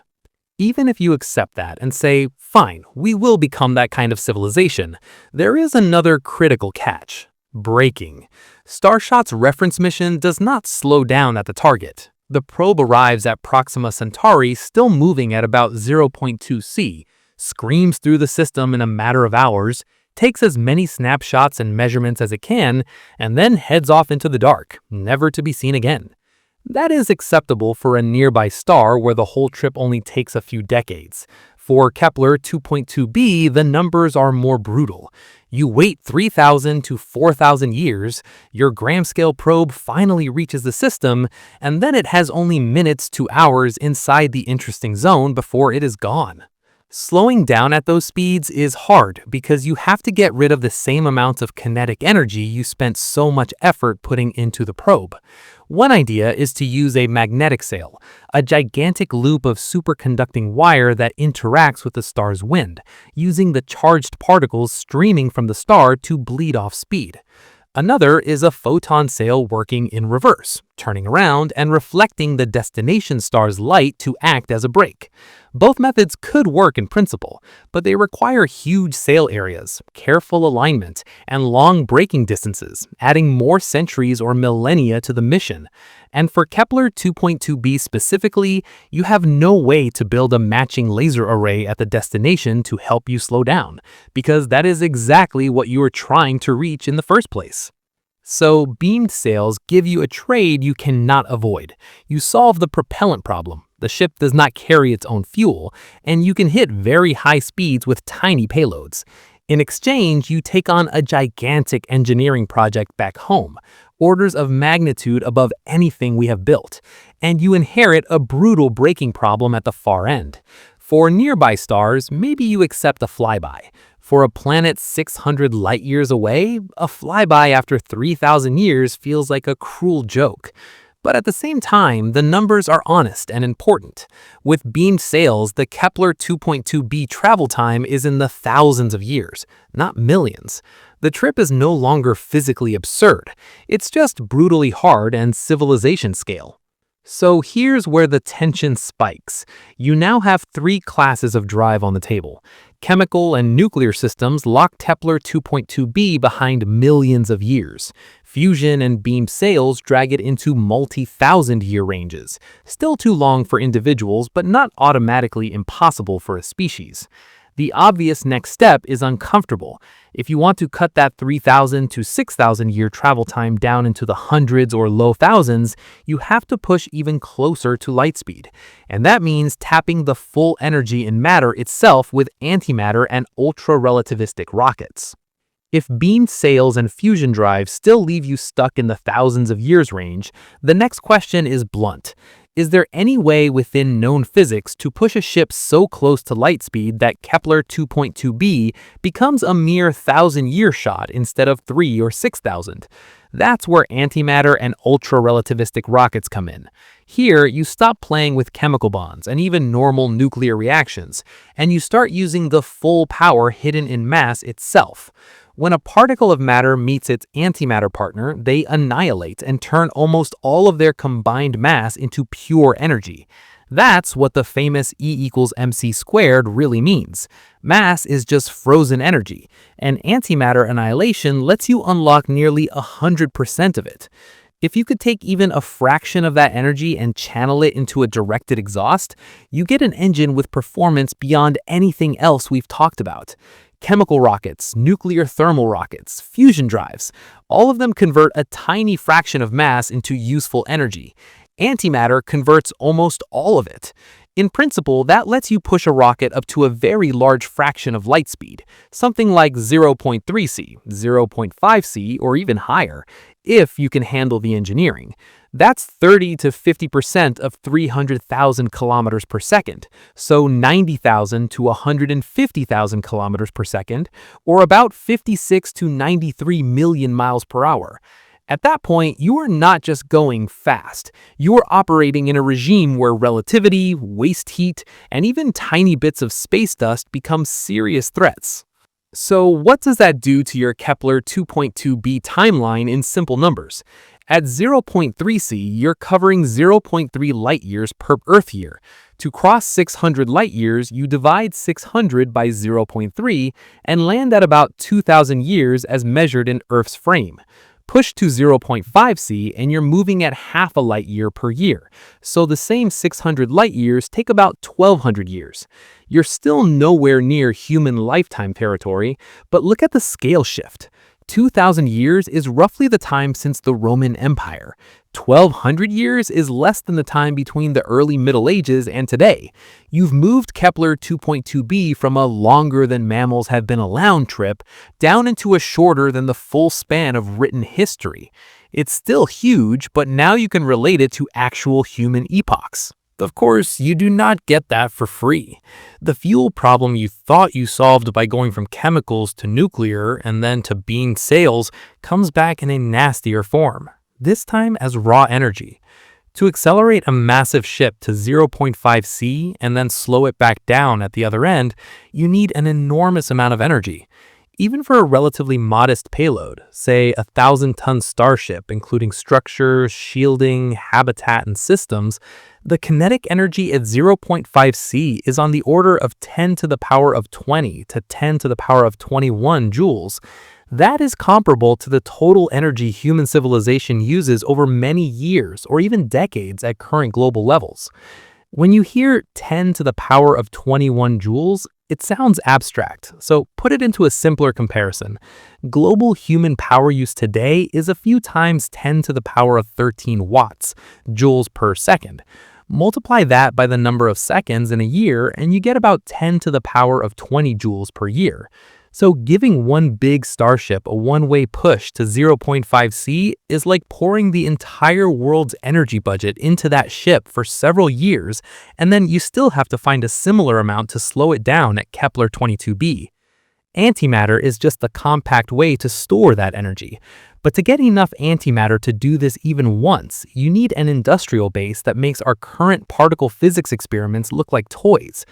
Even if you accept that and say, fine, we will become that kind of civilization, there is another critical catch. Braking. Starshot's reference mission does not slow down at the target. The probe arrives at Proxima Centauri still moving at about 0.2 C, screams through the system in a matter of hours, takes as many snapshots and measurements as it can, and then heads off into the dark, never to be seen again. That is acceptable for a nearby star where the whole trip only takes a few decades. For Kepler 22b, the numbers are more brutal. You wait 3,000 to 4,000 years, your gram-scale probe finally reaches the system, and then it has only minutes to hours inside the interesting zone before it is gone. Slowing down at those speeds is hard because you have to get rid of the same amount of kinetic energy you spent so much effort putting into the probe. One idea is to use a magnetic sail, a gigantic loop of superconducting wire that interacts with the star's wind, using the charged particles streaming from the star to bleed off speed. Another is a photon sail working in reverse, turning around and reflecting the destination star's light to act as a brake. Both methods could work in principle, but they require huge sail areas, careful alignment, and long braking distances, adding more centuries or millennia to the mission. And for Kepler 22b specifically, you have no way to build a matching laser array at the destination to help you slow down, because that is exactly what you are trying to reach in the first place. So beamed sails give you a trade you cannot avoid. You solve the propellant problem. The ship does not carry its own fuel, and you can hit very high speeds with tiny payloads. In exchange, you take on a gigantic engineering project back home, orders of magnitude above anything we have built, and you inherit a brutal braking problem at the far end. For nearby stars, maybe you accept a flyby. For a planet 600 light-years away, a flyby after 3,000 years feels like a cruel joke. But at the same time, the numbers are honest and important. With beamed sails, the Kepler 22b travel time is in the thousands of years, not millions. The trip is no longer physically absurd. It's just brutally hard and civilization scale. So here's where the tension spikes. You now have three classes of drive on the table. Chemical and nuclear systems lock Kepler 22b behind millions of years. Fusion and beamed sails drag it into multi-thousand-year ranges. Still too long for individuals, but not automatically impossible for a species. The obvious next step is uncomfortable. If you want to cut that 3,000 to 6,000 year travel time down into the hundreds or low thousands, you have to push even closer to light speed. And that means tapping the full energy in matter itself with antimatter and ultra-relativistic rockets. If beam sails and fusion drives still leave you stuck in the thousands of years range, the next question is blunt. Is there any way within known physics to push a ship so close to light speed that Kepler 22b becomes a mere 1,000-year shot instead of 3 or 6,000? That's where antimatter and ultra-relativistic rockets come in. Here, you stop playing with chemical bonds and even normal nuclear reactions, and you start using the full power hidden in mass itself. When a particle of matter meets its antimatter partner, they annihilate and turn almost all of their combined mass into pure energy. That's what the famous E=mc² really means. Mass is just frozen energy, and antimatter annihilation lets you unlock nearly 100% of it. If you could take even a fraction of that energy and channel it into a directed exhaust, you get an engine with performance beyond anything else we've talked about. Chemical rockets, nuclear thermal rockets, fusion drives, all of them convert a tiny fraction of mass into useful energy. Antimatter converts almost all of it. In principle, that lets you push a rocket up to a very large fraction of light speed, something like 0.3 C, 0.5 C, or even higher, if you can handle the engineering. That's 30 to 50% of 300,000 kilometers per second, so 90,000 to 150,000 kilometers per second, or about 56 to 93 million miles per hour. At that point, you are not just going fast. You are operating in a regime where relativity, waste heat, and even tiny bits of space dust become serious threats. So what does that do to your Kepler 22b timeline in simple numbers? At 0.3 C, you're covering 0.3 light years per Earth year. To cross 600 light years, you divide 600 by 0.3 and land at about 2,000 years as measured in Earth's frame. Push to 0.5 C and you're moving at half a light year per year, so the same 600 light years take about 1,200 years. You're still nowhere near human lifetime territory, but look at the scale shift. 2,000 years is roughly the time since the Roman Empire. 1,200 years is less than the time between the early Middle Ages and today. You've moved Kepler 2.2b from a longer than mammals have been around trip down into a shorter than the full span of written history. It's still huge, but now you can relate it to actual human epochs. Of course, you do not get that for free. The fuel problem you thought you solved by going from chemicals to nuclear and then to beam sails comes back in a nastier form, this time as raw energy. To accelerate a massive ship to 0.5 C and then slow it back down at the other end, you need an enormous amount of energy. Even for a relatively modest payload, say a 1,000-ton starship including structures, shielding, habitat, and systems, the kinetic energy at 0.5 C is on the order of 10 to the power of 20 to 10 to the power of 21 joules. That is comparable to the total energy human civilization uses over many years or even decades at current global levels. When you hear 10 to the power of 21 joules, it sounds abstract, so put it into a simpler comparison. Global human power use today is a few times 10 to the power of 13 watts, joules per second. Multiply that by the number of seconds in a year and you get about 10 to the power of 20 joules per year. So giving one big starship a one-way push to 0.5 C is like pouring the entire world's energy budget into that ship for several years, and then you still have to find a similar amount to slow it down at Kepler 22b. Antimatter is just the compact way to store that energy. But to get enough antimatter to do this even once, you need an industrial base that makes our current particle physics experiments look like toys.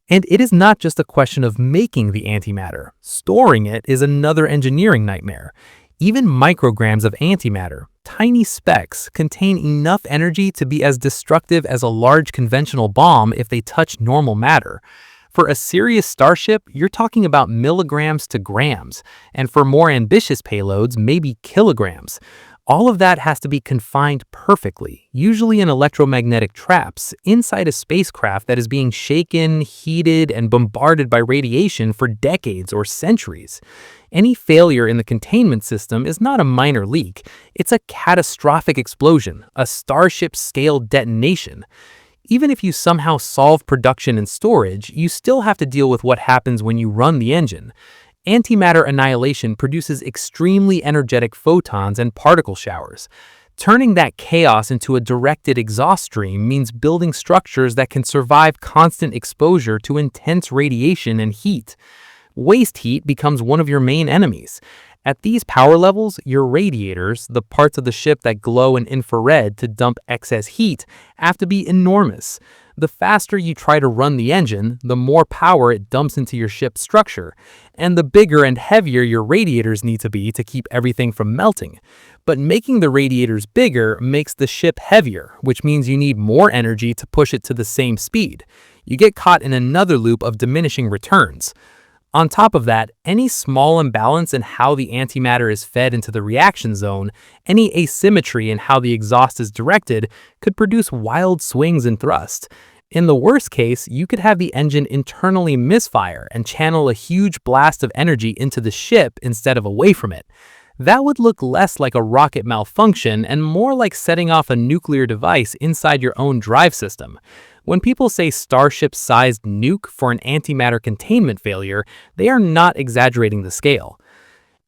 And it is not just a question of making the antimatter. Storing it is another engineering nightmare. Even micrograms of antimatter, tiny specks, contain enough energy to be as destructive as a large conventional bomb if they touch normal matter. For a serious starship, you're talking about milligrams to grams, and for more ambitious payloads, maybe kilograms. All of that has to be confined perfectly, usually in electromagnetic traps, inside a spacecraft that is being shaken, heated, and bombarded by radiation for decades or centuries. Any failure in the containment system is not a minor leak, it's a catastrophic explosion, a Starship-scale detonation. Even if you somehow solve production and storage, you still have to deal with what happens when you run the engine. Antimatter annihilation produces extremely energetic photons and particle showers. Turning that chaos into a directed exhaust stream means building structures that can survive constant exposure to intense radiation and heat. Waste heat becomes one of your main enemies. At these power levels, your radiators, the parts of the ship that glow in infrared to dump excess heat, have to be enormous. The faster you try to run the engine, the more power it dumps into your ship's structure, and the bigger and heavier your radiators need to be to keep everything from melting. But making the radiators bigger makes the ship heavier, which means you need more energy to push it to the same speed. You get caught in another loop of diminishing returns. On top of that, any small imbalance in how the antimatter is fed into the reaction zone, any asymmetry in how the exhaust is directed, could produce wild swings in thrust. In the worst case, you could have the engine internally misfire and channel a huge blast of energy into the ship instead of away from it. That would look less like a rocket malfunction and more like setting off a nuclear device inside your own drive system. When people say Starship-sized nuke for an antimatter containment failure, they are not exaggerating the scale.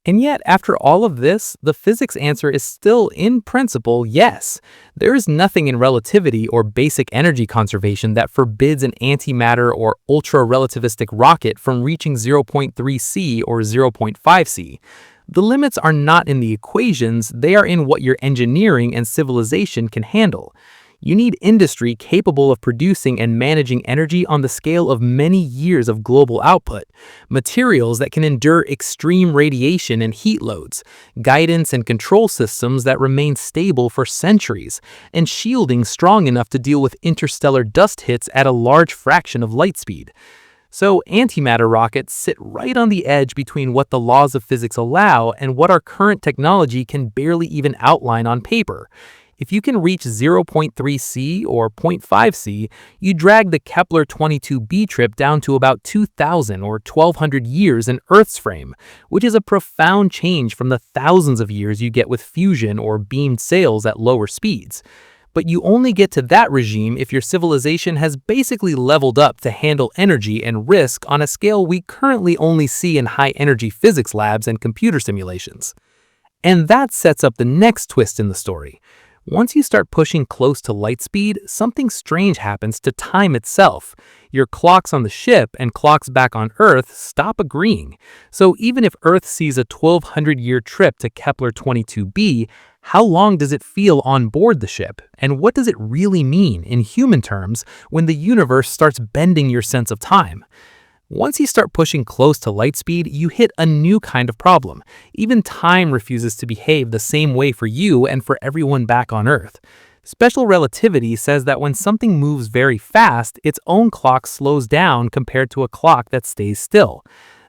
And yet, after all of this, the physics answer is still, in principle, yes. There is nothing in relativity or basic energy conservation that forbids an antimatter or ultra-relativistic rocket from reaching 0.3 C or 0.5 C. The limits are not in the equations, they are in what your engineering and civilization can handle. You need industry capable of producing and managing energy on the scale of many years of global output, materials that can endure extreme radiation and heat loads, guidance and control systems that remain stable for centuries, and shielding strong enough to deal with interstellar dust hits at a large fraction of light speed. So antimatter rockets sit right on the edge between what the laws of physics allow and what our current technology can barely even outline on paper. If you can reach 0.3 C or 0.5 C, you drag the Kepler 22b trip down to about 2,000 or 1,200 years in Earth's frame, which is a profound change from the thousands of years you get with fusion or beamed sails at lower speeds. But you only get to that regime if your civilization has basically leveled up to handle energy and risk on a scale we currently only see in high-energy physics labs and computer simulations. And that sets up the next twist in the story. Once you start pushing close to light speed, something strange happens to time itself. Your clocks on the ship and clocks back on Earth stop agreeing. So even if Earth sees a 1,200-year trip to Kepler 22b, how long does it feel on board the ship? And what does it really mean, in human terms, when the universe starts bending your sense of time? Once you start pushing close to light speed, you hit a new kind of problem. Even time refuses to behave the same way for you and for everyone back on Earth. Special relativity says that when something moves very fast, its own clock slows down compared to a clock that stays still.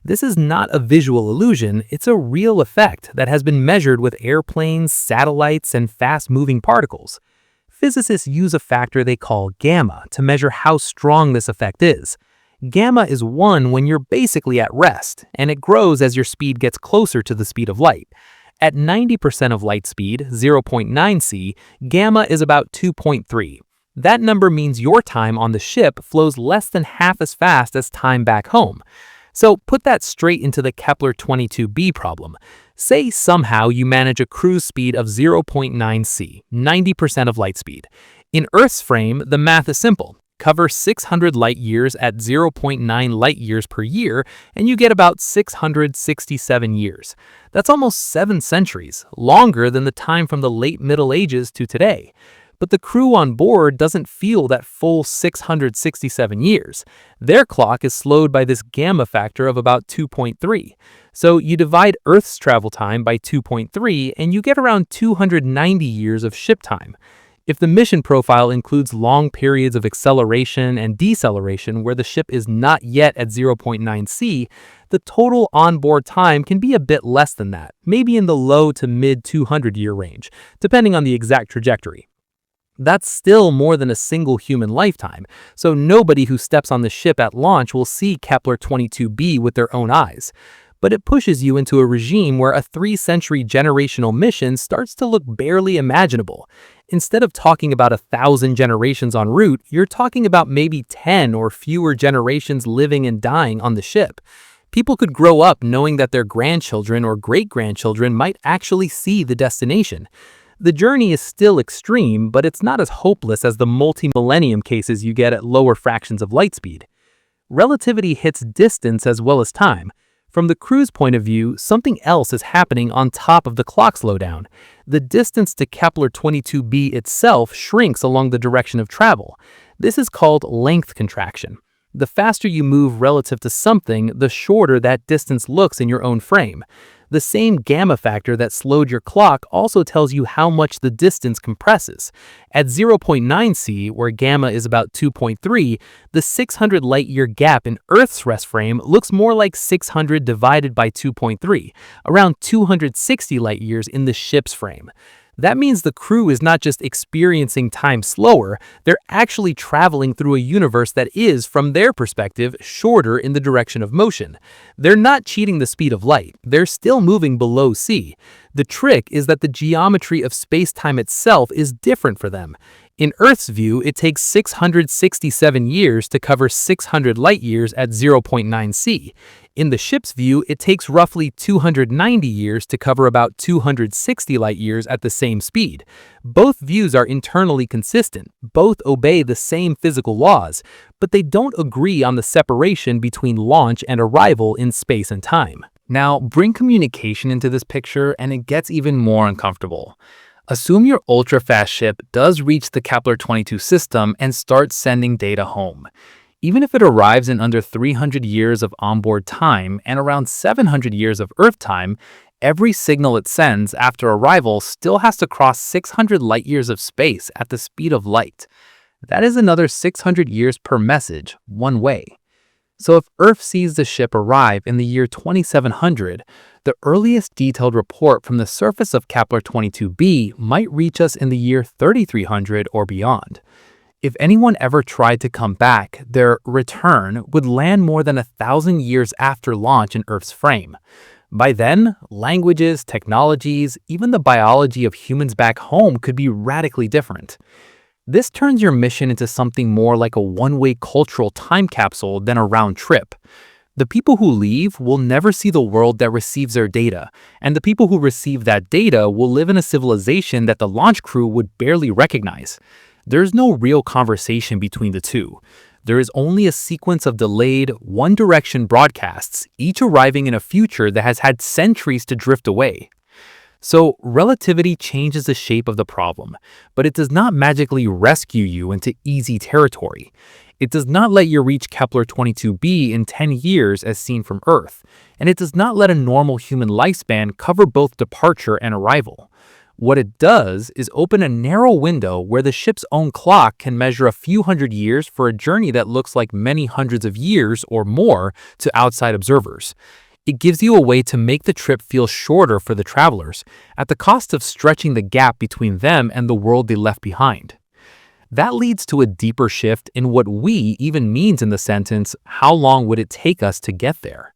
This is not a visual illusion, it's a real effect that has been measured with airplanes, satellites, and fast-moving particles. Physicists use a factor they call gamma to measure how strong this effect is. Gamma is 1 when you're basically at rest, and it grows as your speed gets closer to the speed of light. At 90% of light speed, 0.9 C, gamma is about 2.3. That number means your time on the ship flows less than half as fast as time back home. So put that straight into the Kepler 22b problem. Say somehow you manage a cruise speed of 0.9 C, 90% of light speed. In Earth's frame, the math is simple. Cover 600 light years at 0.9 light years per year, and you get about 667 years. That's almost 7 centuries, longer than the time from the late Middle Ages to today. But the crew on board doesn't feel that full 667 years. Their clock is slowed by this gamma factor of about 2.3. So you divide Earth's travel time by 2.3, and you get around 290 years of ship time. If the mission profile includes long periods of acceleration and deceleration where the ship is not yet at 0.9c, the total onboard time can be a bit less than that, maybe in the low to mid 200-year range, depending on the exact trajectory. That's still more than a single human lifetime, so nobody who steps on the ship at launch will see Kepler 22b with their own eyes. But it pushes you into a regime where a 3-century generational mission starts to look barely imaginable. Instead of talking about 1,000 generations en route, you're talking about maybe 10 or fewer generations living and dying on the ship. People could grow up knowing that their grandchildren or great-grandchildren might actually see the destination. The journey is still extreme, but it's not as hopeless as the multi-millennium cases you get at lower fractions of light speed. Relativity hits distance as well as time. From the crew's point of view, something else is happening on top of the clock slowdown. The distance to Kepler 22b itself shrinks along the direction of travel. This is called length contraction. The faster you move relative to something, the shorter that distance looks in your own frame. The same gamma factor that slowed your clock also tells you how much the distance compresses. At 0.9c, where gamma is about 2.3, the 600 light-year gap in Earth's rest frame looks more like 600 divided by 2.3, around 260 light-years in the ship's frame. That means the crew is not just experiencing time slower, they're actually traveling through a universe that is, from their perspective, shorter in the direction of motion. They're not cheating the speed of light, they're still moving below c. The trick is that the geometry of space-time itself is different for them. In Earth's view, it takes 667 years to cover 600 light-years at 0.9c. In the ship's view, it takes roughly 290 years to cover about 260 light-years at the same speed. Both views are internally consistent, both obey the same physical laws, but they don't agree on the separation between launch and arrival in space and time. Now, bring communication into this picture and it gets even more uncomfortable. Assume your ultra-fast ship does reach the Kepler 22 system and starts sending data home. Even if it arrives in under 300 years of onboard time and around 700 years of Earth time, every signal it sends after arrival still has to cross 600 light-years of space at the speed of light. That is another 600 years per message, one way. So if Earth sees the ship arrive in the year 2700, the earliest detailed report from the surface of Kepler 22b might reach us in the year 3300 or beyond. If anyone ever tried to come back, their return would land more than 1,000 years after launch in Earth's frame. By then, languages, technologies, even the biology of humans back home could be radically different. This turns your mission into something more like a one-way cultural time capsule than a round trip. The people who leave will never see the world that receives their data, and the people who receive that data will live in a civilization that the launch crew would barely recognize. There's no real conversation between the two. There is only a sequence of delayed, one-direction broadcasts, each arriving in a future that has had centuries to drift away. So, relativity changes the shape of the problem, but it does not magically rescue you into easy territory. It does not let you reach Kepler 22b in 10 years as seen from Earth, and it does not let a normal human lifespan cover both departure and arrival. What it does is open a narrow window where the ship's own clock can measure a few hundred years for a journey that looks like many hundreds of years or more to outside observers. It gives you a way to make the trip feel shorter for the travelers, at the cost of stretching the gap between them and the world they left behind. That leads to a deeper shift in what "we" even means in the sentence, "how long would it take us to get there?"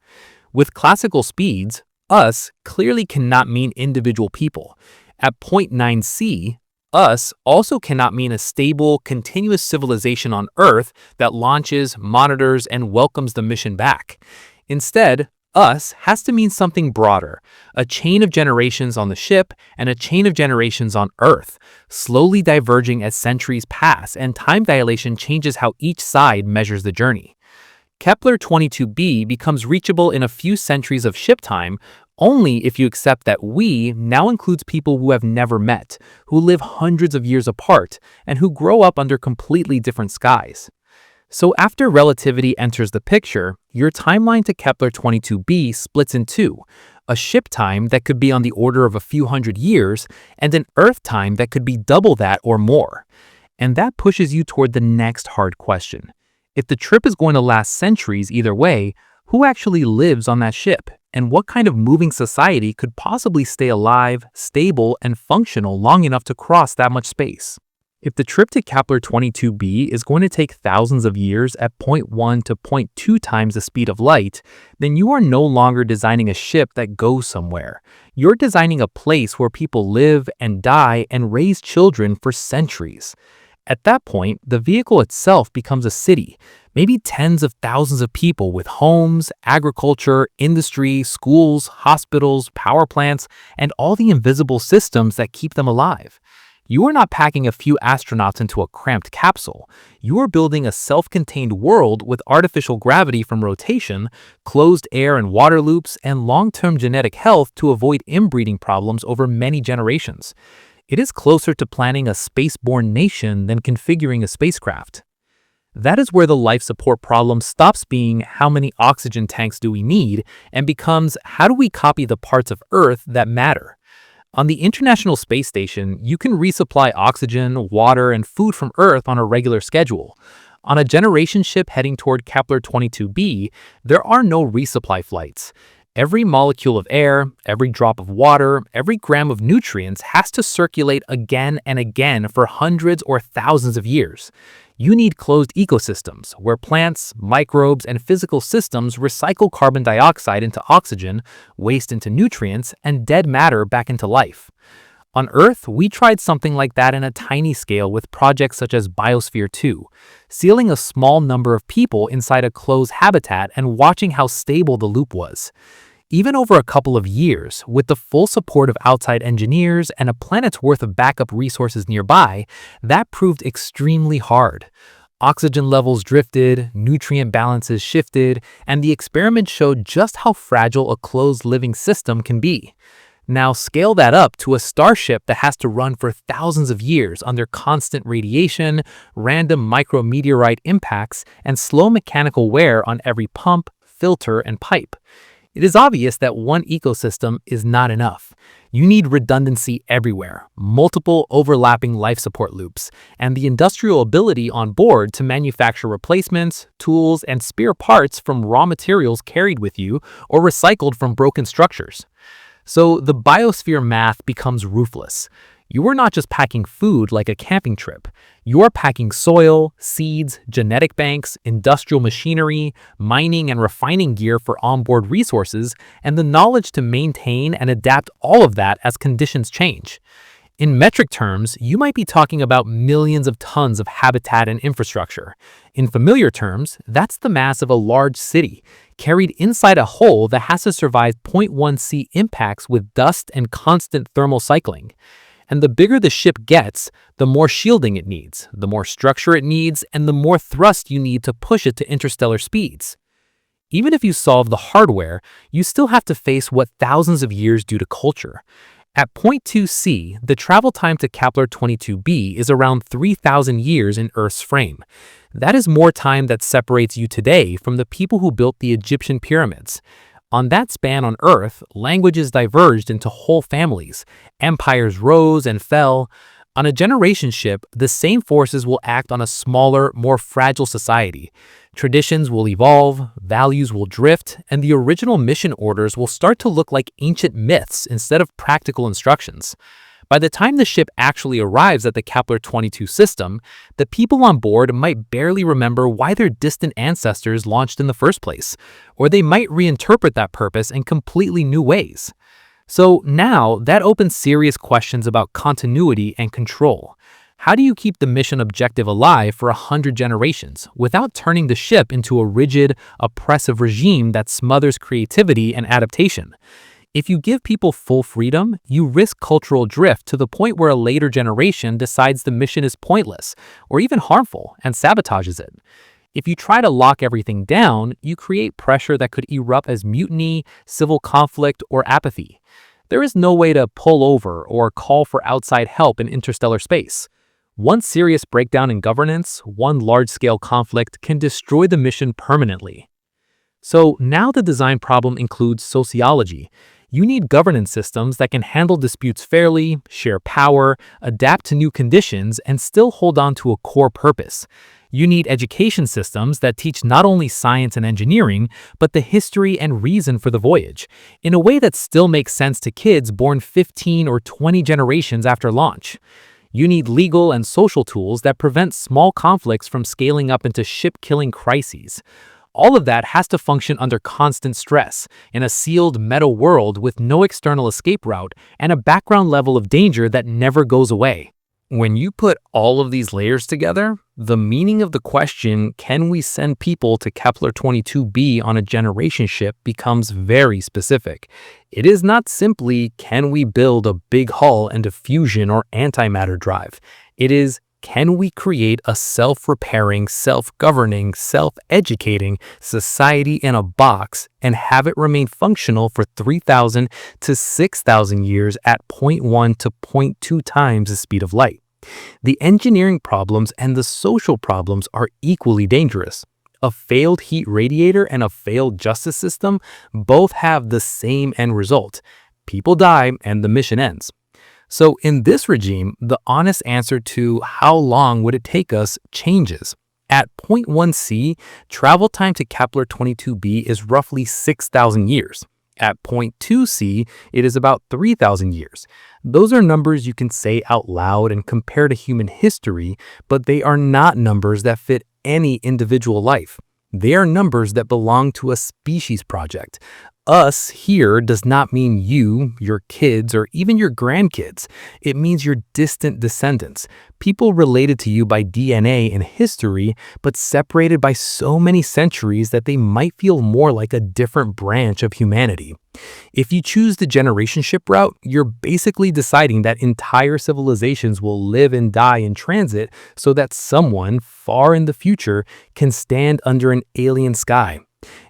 With classical speeds, "us" clearly cannot mean individual people. At 0.9c, "us" also cannot mean a stable, continuous civilization on Earth that launches, monitors, and welcomes the mission back. Instead, "us" has to mean something broader, a chain of generations on the ship and a chain of generations on Earth, slowly diverging as centuries pass and time dilation changes how each side measures the journey. Kepler 22b becomes reachable in a few centuries of ship time only if you accept that "we" now includes people who have never met, who live hundreds of years apart, and who grow up under completely different skies. So after relativity enters the picture, your timeline to Kepler 22b splits in two. a ship time that could be on the order of a few hundred years, and an Earth time that could be double that or more. And that pushes you toward the next hard question. If the trip is going to last centuries either way, who actually lives on that ship? And what kind of moving society could possibly stay alive, stable, and functional long enough to cross that much space? If the trip to Kepler 22b is going to take thousands of years at 0.1 to 0.2 times the speed of light, then you are no longer designing a ship that goes somewhere. You're designing a place where people live and die and raise children for centuries. At that point, the vehicle itself becomes a city, maybe tens of thousands of people with homes, agriculture, industry, schools, hospitals, power plants, and all the invisible systems that keep them alive. You are not packing a few astronauts into a cramped capsule. You are building a self-contained world with artificial gravity from rotation, closed air and water loops, and long-term genetic health to avoid inbreeding problems over many generations. It is closer to planning a space-borne nation than configuring a spacecraft. That is where the life support problem stops being how many oxygen tanks do we need and becomes how do we copy the parts of Earth that matter. On the International Space Station, you can resupply oxygen, water, and food from Earth on a regular schedule. On a generation ship heading toward Kepler 22b, there are no resupply flights. Every molecule of air, every drop of water, every gram of nutrients has to circulate again and again for hundreds or thousands of years. You need closed ecosystems where plants, microbes, and physical systems recycle carbon dioxide into oxygen, waste into nutrients, and dead matter back into life. On Earth, we tried something like that in a tiny scale with projects such as Biosphere 2, sealing a small number of people inside a closed habitat and watching how stable the loop was. Even over a couple of years, with the full support of outside engineers and a planet's worth of backup resources nearby, that proved extremely hard. Oxygen levels drifted, nutrient balances shifted, and the experiment showed just how fragile a closed living system can be. Now scale that up to a starship that has to run for thousands of years under constant radiation, random micrometeorite impacts, and slow mechanical wear on every pump, filter, and pipe. It is obvious that one ecosystem is not enough. You need redundancy everywhere, multiple overlapping life support loops, and the industrial ability on board to manufacture replacements, tools, and spare parts from raw materials carried with you or recycled from broken structures. So the biosphere math becomes ruthless. You are not just packing food like a camping trip. You are packing soil, seeds, genetic banks, industrial machinery, mining and refining gear for onboard resources, and the knowledge to maintain and adapt all of that as conditions change. In metric terms, you might be talking about millions of tons of habitat and infrastructure. In familiar terms, that's the mass of a large city, carried inside a hull that has to survive 0.1 C impacts with dust and constant thermal cycling. And the bigger the ship gets, the more shielding it needs, the more structure it needs, and the more thrust you need to push it to interstellar speeds. Even if you solve the hardware, you still have to face what thousands of years do to culture. At 0.2 C, the travel time to Kepler 22b is around 3,000 years in Earth's frame. That is more time that separates you today from the people who built the Egyptian pyramids. On that span on Earth, languages diverged into whole families. Empires rose and fell. On a generation ship, the same forces will act on a smaller, more fragile society. Traditions will evolve, values will drift, and the original mission orders will start to look like ancient myths instead of practical instructions. By the time the ship actually arrives at the Kepler 22 system, the people on board might barely remember why their distant ancestors launched in the first place, or they might reinterpret that purpose in completely new ways. So now, that opens serious questions about continuity and control. How do you keep the mission objective alive for 100 generations without turning the ship into a rigid, oppressive regime that smothers creativity and adaptation? If you give people full freedom, you risk cultural drift to the point where a later generation decides the mission is pointless or even harmful and sabotages it. If you try to lock everything down, you create pressure that could erupt as mutiny, civil conflict, or apathy. There is no way to pull over or call for outside help in interstellar space. One serious breakdown in governance, one large-scale conflict can destroy the mission permanently. So now the design problem includes sociology. You need governance systems that can handle disputes fairly, share power, adapt to new conditions, and still hold on to a core purpose. You need education systems that teach not only science and engineering, but the history and reason for the voyage, in a way that still makes sense to kids born 15 or 20 generations after launch. You need legal and social tools that prevent small conflicts from scaling up into ship-killing crises. All of that has to function under constant stress, in a sealed metal world with no external escape route and a background level of danger that never goes away. When you put all of these layers together, the meaning of the question, can we send people to Kepler 22b on a generation ship, becomes very specific. It is not simply, can we build a big hull and a fusion or antimatter drive? It is, can we create a self-repairing, self-governing, self-educating society in a box and have it remain functional for 3,000 to 6,000 years at 0.1 to 0.2 times the speed of light? The engineering problems and the social problems are equally dangerous. A failed heat radiator and a failed justice system both have the same end result. People die and the mission ends. So in this regime, the honest answer to how long would it take us changes. At 0.1 C, travel time to Kepler 22b is roughly 6,000 years. At 0.2 C, it is about 3,000 years. Those are numbers you can say out loud and compare to human history, but they are not numbers that fit any individual life. They are numbers that belong to a species project. Us here does not mean you, your kids, or even your grandkids. It means your distant descendants, people related to you by DNA and history, but separated by so many centuries that they might feel more like a different branch of humanity. If you choose the generation ship route, you're basically deciding that entire civilizations will live and die in transit so that someone far in the future can stand under an alien sky.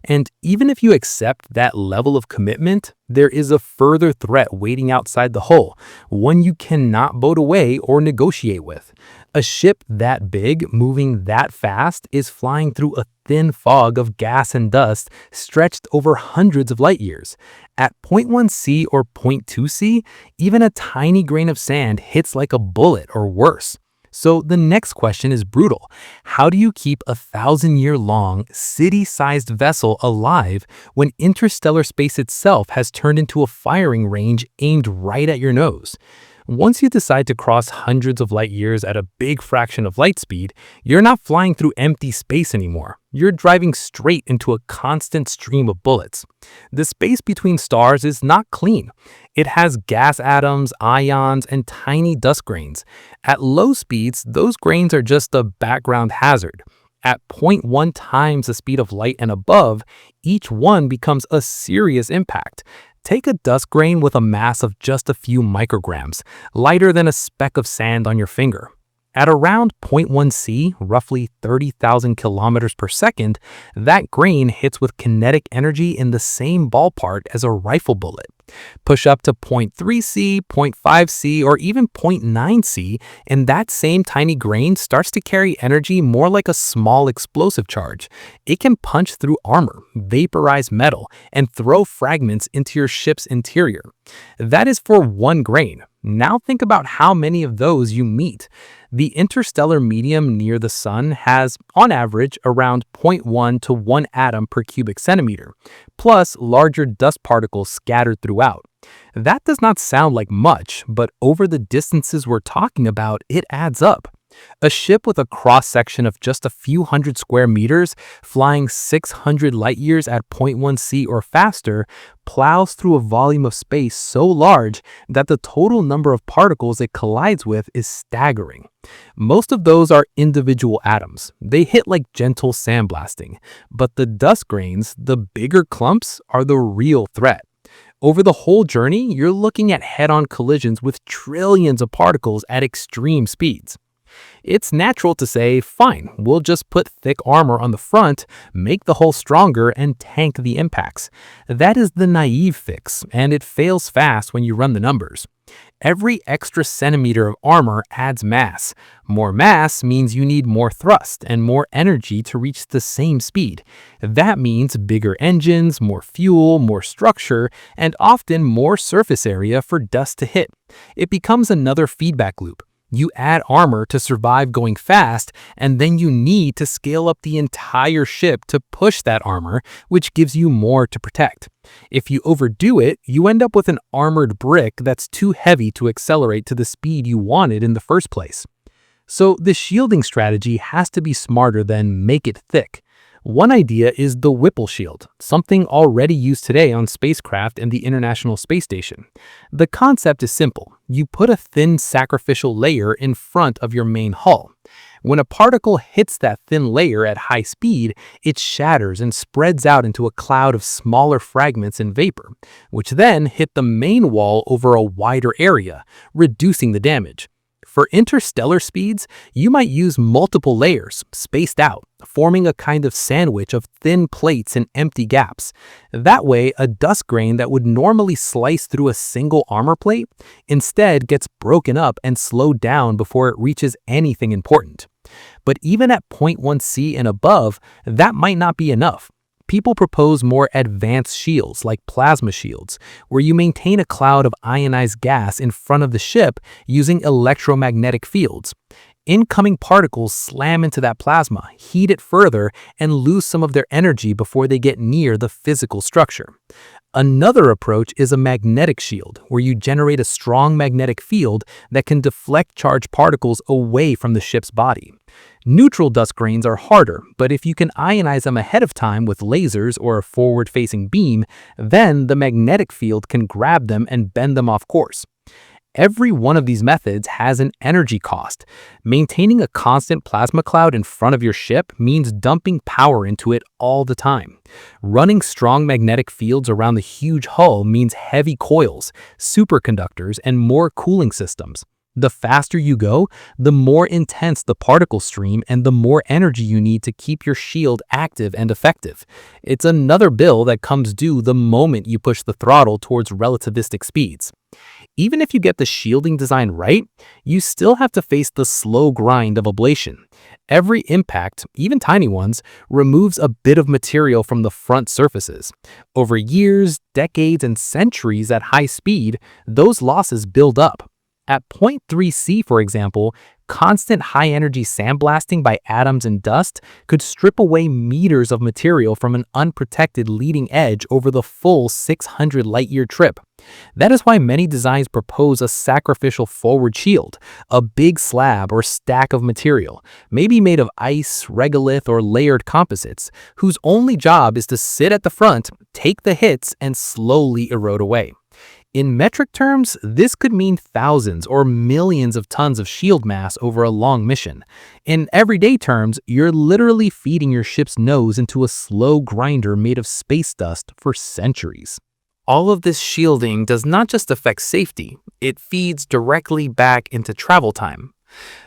And even if you accept that level of commitment, there is a further threat waiting outside the hull, one you cannot vote away or negotiate with. A ship that big, moving that fast, is flying through a thin fog of gas and dust stretched over hundreds of light years. At 0.1 C or 0.2 C, even a tiny grain of sand hits like a bullet or worse. So the next question is brutal. How do you keep a 1,000-year-long, city-sized vessel alive when interstellar space itself has turned into a firing range aimed right at your nose? Once you decide to cross hundreds of light years at a big fraction of light speed, you're not flying through empty space anymore. You're driving straight into a constant stream of bullets. The space between stars is not clean. It has gas atoms, ions, and tiny dust grains. At low speeds, those grains are just a background hazard. At 0.1 times the speed of light and above, each one becomes a serious impact. Take a dust grain with a mass of just a few micrograms, lighter than a speck of sand on your finger. At around 0.1 C, roughly 30,000 kilometers per second, that grain hits with kinetic energy in the same ballpark as a rifle bullet. Push up to 0.3 C, 0.5 C, or even 0.9 C, and that same tiny grain starts to carry energy more like a small explosive charge. It can punch through armor, vaporize metal, and throw fragments into your ship's interior. That is for one grain. Now think about how many of those you meet. The interstellar medium near the sun has, on average, around 0.1 to 1 atom per cubic centimeter, plus larger dust particles scattered throughout. That does not sound like much, but over the distances we're talking about, it adds up. A ship with a cross-section of just a few hundred square meters, flying 600 light years at 0.1 C or faster, plows through a volume of space so large that the total number of particles it collides with is staggering. Most of those are individual atoms. They hit like gentle sandblasting. But the dust grains, the bigger clumps, are the real threat. Over the whole journey, you're looking at head-on collisions with trillions of particles at extreme speeds. It's natural to say, fine, we'll just put thick armor on the front, make the hull stronger, and tank the impacts. That is the naive fix, and it fails fast when you run the numbers. Every extra centimeter of armor adds mass. More mass means you need more thrust and more energy to reach the same speed. That means bigger engines, more fuel, more structure, and often more surface area for dust to hit. It becomes another feedback loop. You add armor to survive going fast, and then you need to scale up the entire ship to push that armor, which gives you more to protect. If you overdo it, you end up with an armored brick that's too heavy to accelerate to the speed you wanted in the first place. So the shielding strategy has to be smarter than make it thick. One idea is the Whipple shield, something already used today on spacecraft and the International Space Station. The concept is simple. You put a thin sacrificial layer in front of your main hull. When a particle hits that thin layer at high speed, it shatters and spreads out into a cloud of smaller fragments and vapor, which then hit the main wall over a wider area, reducing the damage. For interstellar speeds, you might use multiple layers, spaced out, forming a kind of sandwich of thin plates and empty gaps. That way, a dust grain that would normally slice through a single armor plate instead gets broken up and slowed down before it reaches anything important. But even at 0.1 C and above, that might not be enough. People propose more advanced shields like plasma shields, where you maintain a cloud of ionized gas in front of the ship using electromagnetic fields. Incoming particles slam into that plasma, heat it further, and lose some of their energy before they get near the physical structure. Another approach is a magnetic shield, where you generate a strong magnetic field that can deflect charged particles away from the ship's body. Neutral dust grains are harder, but if you can ionize them ahead of time with lasers or a forward-facing beam, then the magnetic field can grab them and bend them off course. Every one of these methods has an energy cost. Maintaining a constant plasma cloud in front of your ship means dumping power into it all the time. Running strong magnetic fields around the huge hull means heavy coils, superconductors, and more cooling systems. The faster you go, the more intense the particle stream and the more energy you need to keep your shield active and effective. It's another bill that comes due the moment you push the throttle towards relativistic speeds. Even if you get the shielding design right, you still have to face the slow grind of ablation. Every impact, even tiny ones, removes a bit of material from the front surfaces. Over years, decades, and centuries at high speed, those losses build up. At 0.3 C, for example, constant high-energy sandblasting by atoms and dust could strip away meters of material from an unprotected leading edge over the full 600 light-year trip. That is why many designs propose a sacrificial forward shield, a big slab or stack of material, maybe made of ice, regolith, or layered composites, whose only job is to sit at the front, take the hits, and slowly erode away. In metric terms, this could mean thousands or millions of tons of shield mass over a long mission. In everyday terms, you're literally feeding your ship's nose into a slow grinder made of space dust for centuries. All of this shielding does not just affect safety, it feeds directly back into travel time.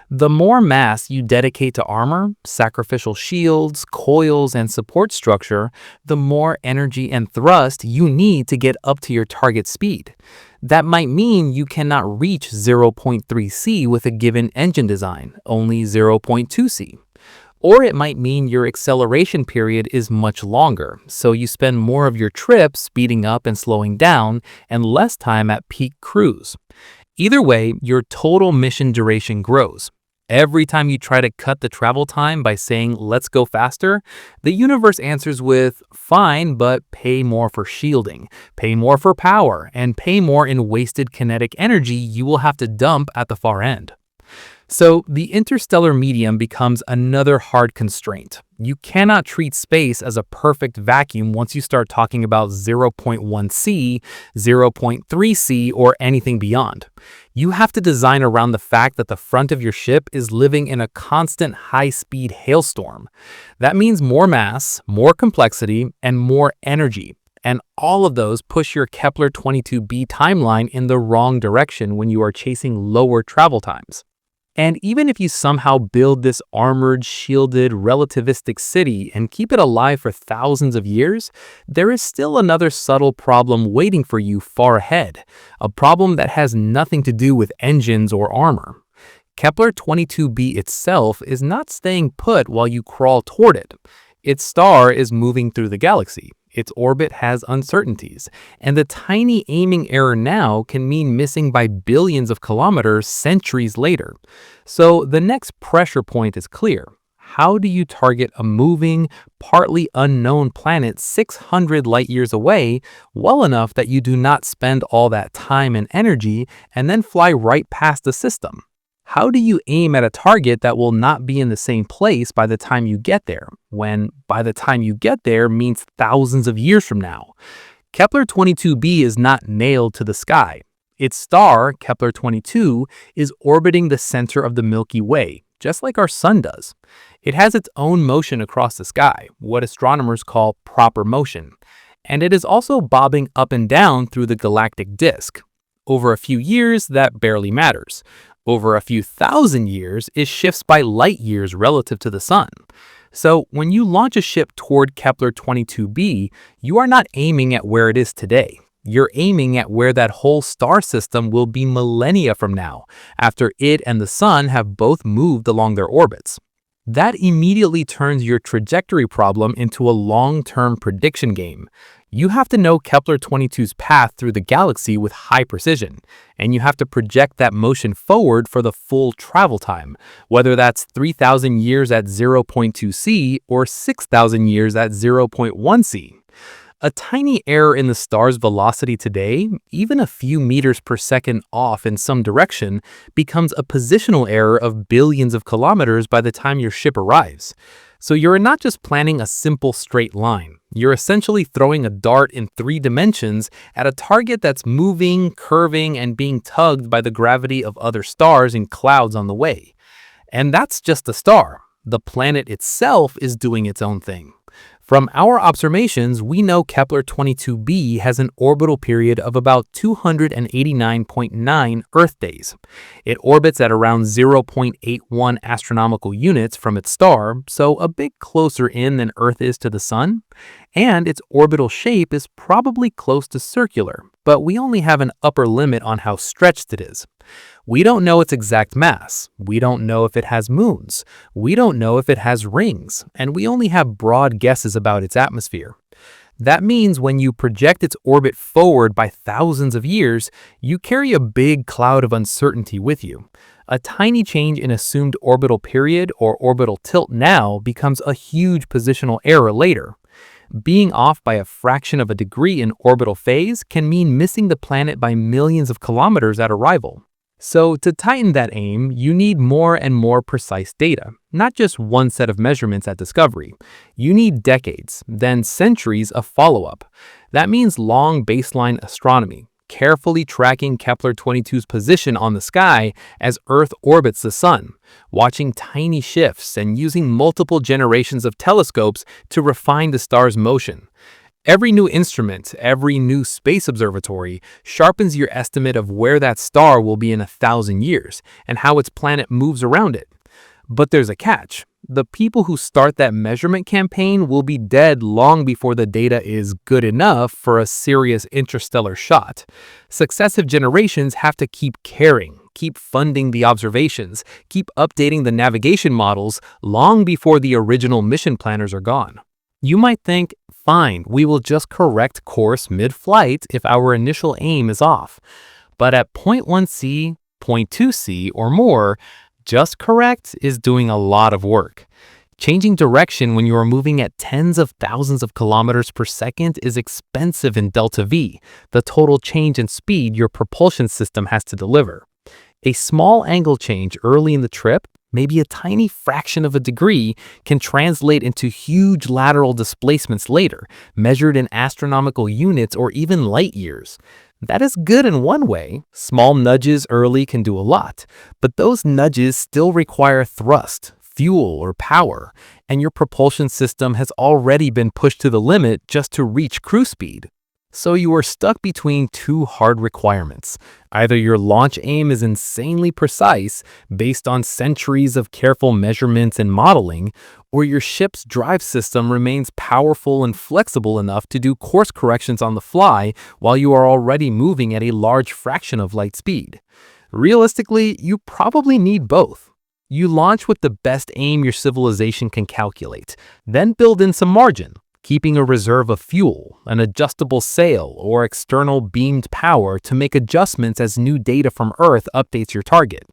The more mass you dedicate to armor, sacrificial shields, coils, and support structure, the more energy and thrust you need to get up to your target speed. That might mean you cannot reach 0.3 C with a given engine design, only 0.2 C. Or it might mean your acceleration period is much longer, so you spend more of your trip speeding up and slowing down and less time at peak cruise. Either way, your total mission duration grows. Every time you try to cut the travel time by saying, "let's go faster," the universe answers with, "fine, but pay more for shielding, pay more for power, and pay more in wasted kinetic energy you will have to dump at the far end." So the interstellar medium becomes another hard constraint. You cannot treat space as a perfect vacuum once you start talking about 0.1 C, 0.3 C, or anything beyond. You have to design around the fact that the front of your ship is living in a constant high-speed hailstorm. That means more mass, more complexity, and more energy. And all of those push your Kepler 22b timeline in the wrong direction when you are chasing lower travel times. And even if you somehow build this armored, shielded, relativistic city and keep it alive for thousands of years, there is still another subtle problem waiting for you far ahead, a problem that has nothing to do with engines or armor. Kepler 22b itself is not staying put while you crawl toward it. Its star is moving through the galaxy. Its orbit has uncertainties, and the tiny aiming error now can mean missing by billions of kilometers centuries later. So the next pressure point is clear. How do you target a moving, partly unknown planet 600 light years away well enough that you do not spend all that time and energy and then fly right past the system? How do you aim at a target that will not be in the same place by the time you get there, when by the time you get there means thousands of years from now? Kepler 22b is not nailed to the sky. Its star, Kepler 22, is orbiting the center of the Milky Way, just like our sun does. It has its own motion across the sky, what astronomers call proper motion, and it is also bobbing up and down through the galactic disk. Over a few years, that barely matters. Over a few thousand years, it shifts by light years relative to the sun. So when you launch a ship toward Kepler 22b, you are not aiming at where it is today. You're aiming at where that whole star system will be millennia from now, after it and the sun have both moved along their orbits. That immediately turns your trajectory problem into a long-term prediction game. You have to know Kepler 22's path through the galaxy with high precision, and you have to project that motion forward for the full travel time, whether that's 3,000 years at 0.2 c or 6,000 years at 0.1 c. A tiny error in the star's velocity today, even a few meters per second off in some direction, becomes a positional error of billions of kilometers by the time your ship arrives. So you're not just planning a simple straight line. You're essentially throwing a dart in 3 dimensions at a target that's moving, curving, and being tugged by the gravity of other stars and clouds on the way. And that's just the star. The planet itself is doing its own thing. From our observations, we know Kepler 22b has an orbital period of about 289.9 Earth days. It orbits at around 0.81 astronomical units from its star, so a bit closer in than Earth is to the Sun. And its orbital shape is probably close to circular, but we only have an upper limit on how stretched it is. We don't know its exact mass. We don't know if it has moons. We don't know if it has rings, and we only have broad guesses about its atmosphere. That means when you project its orbit forward by thousands of years, you carry a big cloud of uncertainty with you. A tiny change in assumed orbital period or orbital tilt now becomes a huge positional error later. Being off by a fraction of a degree in orbital phase can mean missing the planet by millions of kilometers at arrival. So to tighten that aim, you need more and more precise data, not just one set of measurements at discovery. You need decades, then centuries of follow-up. That means long baseline astronomy, carefully tracking Kepler 22's position on the sky as Earth orbits the Sun, watching tiny shifts and using multiple generations of telescopes to refine the star's motion. Every new instrument, every new space observatory sharpens your estimate of where that star will be in 1,000 years and how its planet moves around it. But there's a catch. The people who start that measurement campaign will be dead long before the data is good enough for a serious interstellar shot. Successive generations have to keep caring, keep funding the observations, keep updating the navigation models long before the original mission planners are gone. You might think, fine, we will just correct course mid-flight if our initial aim is off. But at 0.1c, 0.2c, or more, just correct is doing a lot of work. Changing direction when you are moving at tens of thousands of kilometers per second is expensive in delta V, the total change in speed your propulsion system has to deliver. A small angle change early in the trip, maybe a tiny fraction of a degree, can translate into huge lateral displacements later, measured in astronomical units or even light years. That is good in one way. Small nudges early can do a lot, but those nudges still require thrust, fuel, or power, and your propulsion system has already been pushed to the limit just to reach cruise speed. So you are stuck between two hard requirements. Either your launch aim is insanely precise, based on centuries of careful measurements and modeling, or your ship's drive system remains powerful and flexible enough to do course corrections on the fly while you are already moving at a large fraction of light speed. Realistically, you probably need both. You launch with the best aim your civilization can calculate, then build in some margin, keeping a reserve of fuel, an adjustable sail, or external beamed power to make adjustments as new data from Earth updates your target.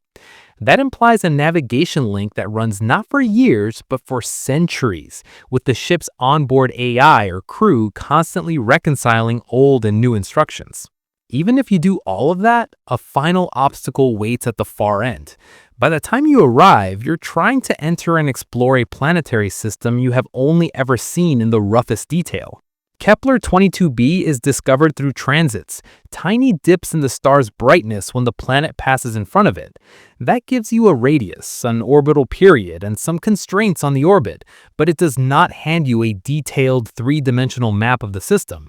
That implies a navigation link that runs not for years, but for centuries, with the ship's onboard AI or crew constantly reconciling old and new instructions. Even if you do all of that, a final obstacle waits at the far end. By the time you arrive, you're trying to enter and explore a planetary system you have only ever seen in the roughest detail. Kepler 22b is discovered through transits, tiny dips in the star's brightness when the planet passes in front of it. That gives you a radius, an orbital period, and some constraints on the orbit, but it does not hand you a detailed three-dimensional map of the system.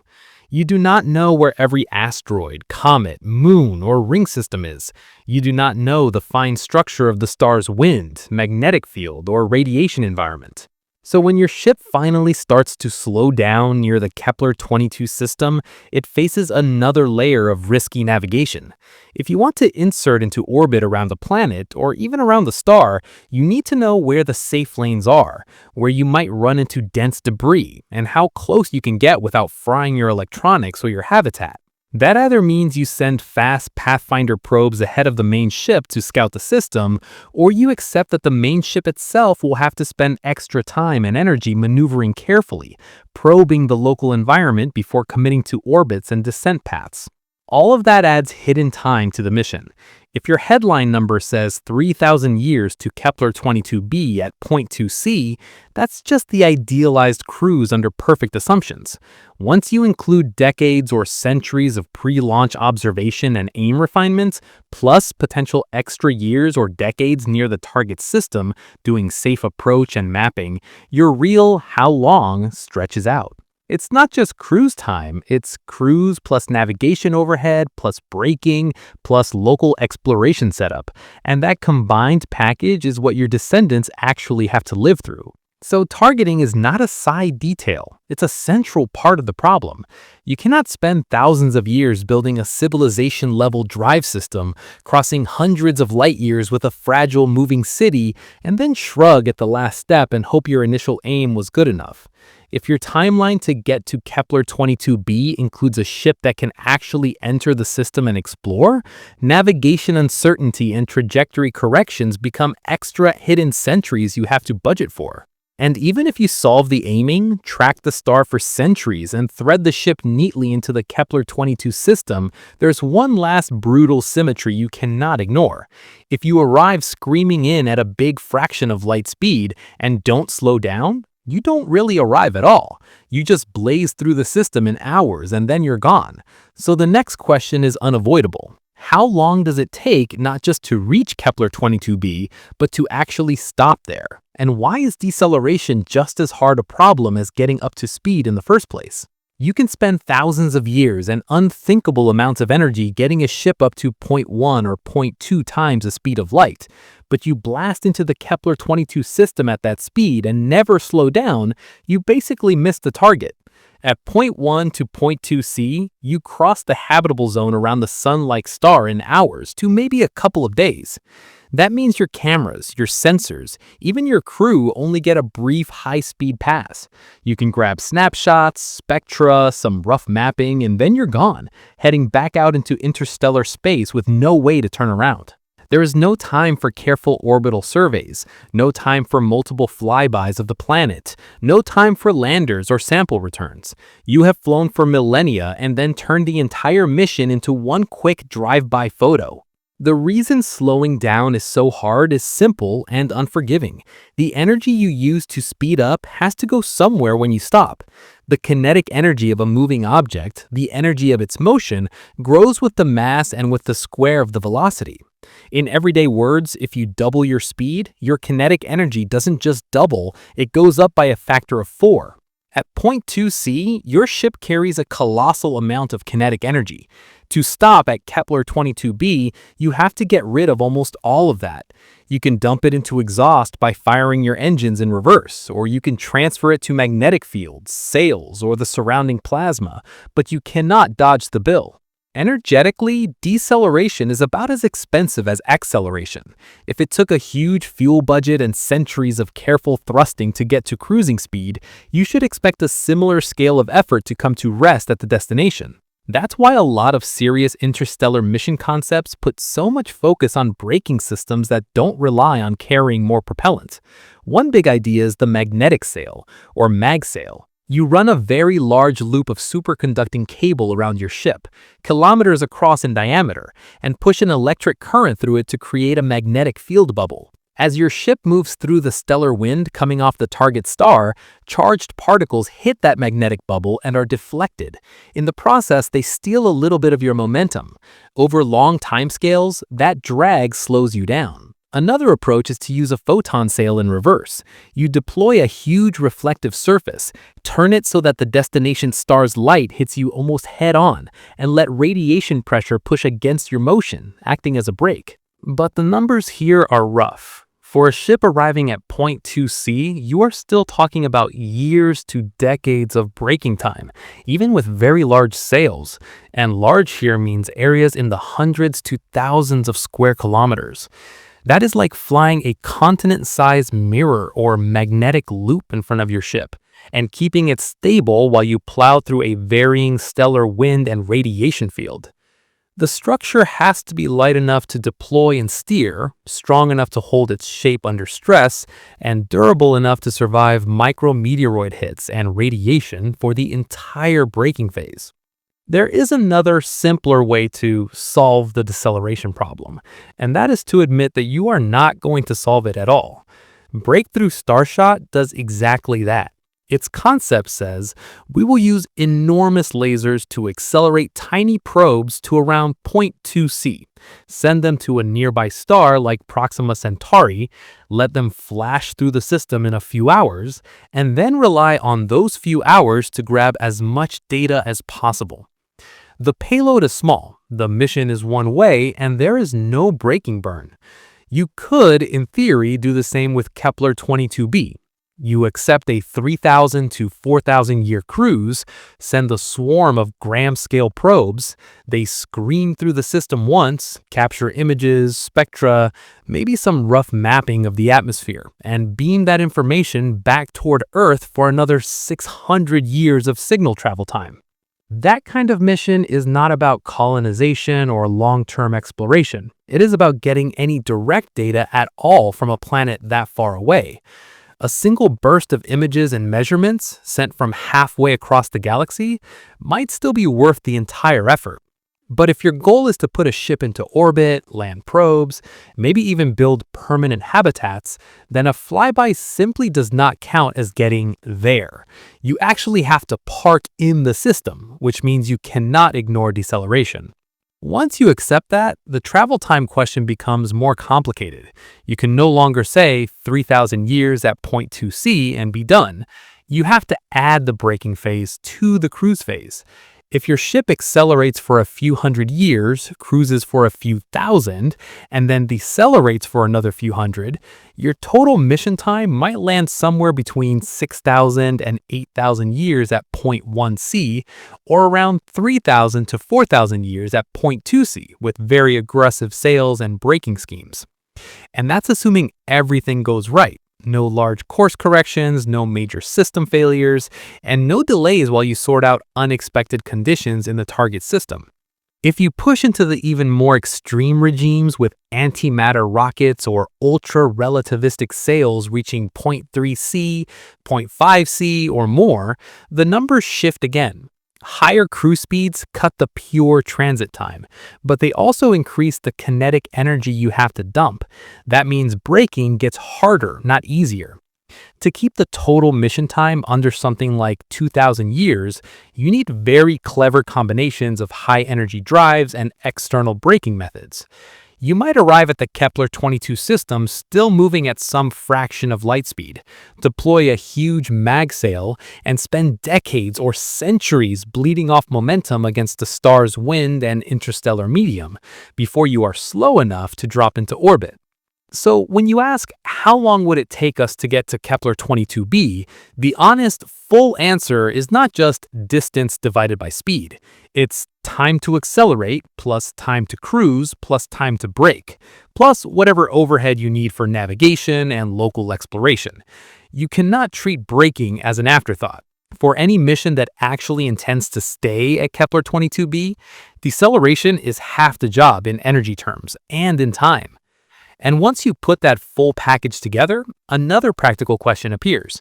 You do not know where every asteroid, comet, moon, or ring system is. You do not know the fine structure of the star's wind, magnetic field, or radiation environment. So when your ship finally starts to slow down near the Kepler 22 system, it faces another layer of risky navigation. If you want to insert into orbit around the planet, or even around the star, you need to know where the safe lanes are, where you might run into dense debris, and how close you can get without frying your electronics or your habitat. That either means you send fast Pathfinder probes ahead of the main ship to scout the system, or you accept that the main ship itself will have to spend extra time and energy maneuvering carefully, probing the local environment before committing to orbits and descent paths. All of that adds hidden time to the mission. If your headline number says 3,000 years to Kepler 22b at point 2c, that's just the idealized cruise under perfect assumptions. Once you include decades or centuries of pre-launch observation and aim refinements, plus potential extra years or decades near the target system doing safe approach and mapping, your real how long stretches out. It's not just cruise time, it's cruise plus navigation overhead, plus braking, plus local exploration setup. And that combined package is what your descendants actually have to live through. So targeting is not a side detail, it's a central part of the problem. You cannot spend thousands of years building a civilization-level drive system, crossing hundreds of light years with a fragile moving city, and then shrug at the last step and hope your initial aim was good enough. If your timeline to get to Kepler 22b includes a ship that can actually enter the system and explore, navigation uncertainty and trajectory corrections become extra hidden centuries you have to budget for. And even if you solve the aiming, track the star for centuries, and thread the ship neatly into the Kepler 22 system, there's one last brutal symmetry you cannot ignore. If you arrive screaming in at a big fraction of light speed and don't slow down, you don't really arrive at all. You just blaze through the system in hours and then you're gone. So the next question is unavoidable. How long does it take not just to reach Kepler 22b, but to actually stop there? And why is deceleration just as hard a problem as getting up to speed in the first place? You can spend thousands of years and unthinkable amounts of energy getting a ship up to 0.1 or 0.2 times the speed of light, but you blast into the Kepler 22 system at that speed and never slow down, you basically miss the target. At 0.1 to 0.2c, you cross the habitable zone around the sun-like star in hours to maybe a couple of days. That means your cameras, your sensors, even your crew only get a brief high-speed pass. You can grab snapshots, spectra, some rough mapping, and then you're gone, heading back out into interstellar space with no way to turn around. There is no time for careful orbital surveys, no time for multiple flybys of the planet, no time for landers or sample returns. You have flown for millennia and then turned the entire mission into one quick drive-by photo. The reason slowing down is so hard is simple and unforgiving. The energy you use to speed up has to go somewhere when you stop. The kinetic energy of a moving object, the energy of its motion, grows with the mass and with the square of the velocity. In everyday words, if you double your speed, your kinetic energy doesn't just double, it goes up by a factor of 4. At point 2c, your ship carries a colossal amount of kinetic energy. To stop at Kepler 22b, you have to get rid of almost all of that. You can dump it into exhaust by firing your engines in reverse, or you can transfer it to magnetic fields, sails, or the surrounding plasma, but you cannot dodge the bill. Energetically, deceleration is about as expensive as acceleration. If it took a huge fuel budget and centuries of careful thrusting to get to cruising speed, you should expect a similar scale of effort to come to rest at the destination. That's why a lot of serious interstellar mission concepts put so much focus on braking systems that don't rely on carrying more propellant. One big idea is the magnetic sail, or magsail. You run a very large loop of superconducting cable around your ship, kilometers across in diameter, and push an electric current through it to create a magnetic field bubble. As your ship moves through the stellar wind coming off the target star, charged particles hit that magnetic bubble and are deflected. In the process, they steal a little bit of your momentum. Over long timescales, that drag slows you down. Another approach is to use a photon sail in reverse. You deploy a huge reflective surface, turn it so that the destination star's light hits you almost head-on, and let radiation pressure push against your motion, acting as a brake. But the numbers here are rough. For a ship arriving at point 2c, you are still talking about years to decades of braking time, even with very large sails. And large here means areas in the hundreds to thousands of square kilometers. That is like flying a continent-sized mirror or magnetic loop in front of your ship, and keeping it stable while you plow through a varying stellar wind and radiation field. The structure has to be light enough to deploy and steer, strong enough to hold its shape under stress, and durable enough to survive micrometeoroid hits and radiation for the entire braking phase. There is another simpler way to solve the deceleration problem, and that is to admit that you are not going to solve it at all. Breakthrough Starshot does exactly that. Its concept says, we will use enormous lasers to accelerate tiny probes to around point 2c, send them to a nearby star like Proxima Centauri, let them flash through the system in a few hours, and then rely on those few hours to grab as much data as possible. The payload is small, the mission is one way, and there is no braking burn. You could, in theory, do the same with Kepler 22b. You accept a 3,000 to 4,000 year cruise, send a swarm of gram-scale probes, they screen through the system once, capture images, spectra, maybe some rough mapping of the atmosphere, and beam that information back toward Earth for another 600 years of signal travel time. That kind of mission is not about colonization or long-term exploration. It is about getting any direct data at all from a planet that far away. A single burst of images and measurements sent from halfway across the galaxy might still be worth the entire effort. But if your goal is to put a ship into orbit, land probes, maybe even build permanent habitats, then a flyby simply does not count as getting there. You actually have to park in the system, which means you cannot ignore deceleration. Once you accept that, the travel time question becomes more complicated. You can no longer say 3,000 years at point 2c and be done. You have to add the braking phase to the cruise phase. If your ship accelerates for a few hundred years, cruises for a few thousand, and then decelerates for another few hundred, your total mission time might land somewhere between 6,000 and 8,000 years at point 1c, or around 3,000 to 4,000 years at point 2c, with very aggressive sails and braking schemes. And that's assuming everything goes right. No large course corrections, no major system failures, and no delays while you sort out unexpected conditions in the target system. If you push into the even more extreme regimes with antimatter rockets or ultra-relativistic sails reaching 0.3c, 0.5c, or more, the numbers shift again. Higher cruise speeds cut the pure transit time, but they also increase the kinetic energy you have to dump. That means braking gets harder, not easier. To keep the total mission time under something like 2,000 years, you need very clever combinations of high-energy drives and external braking methods. You might arrive at the Kepler 22 system still moving at some fraction of light speed, deploy a huge mag sail, and spend decades or centuries bleeding off momentum against the star's wind and interstellar medium before you are slow enough to drop into orbit. So when you ask how long would it take us to get to Kepler 22b, the honest, full answer is not just distance divided by speed. It's time to accelerate plus time to cruise plus time to brake, plus whatever overhead you need for navigation and local exploration. You cannot treat braking as an afterthought. For any mission that actually intends to stay at Kepler 22b, deceleration is half the job in energy terms and in time. And once you put that full package together, another practical question appears.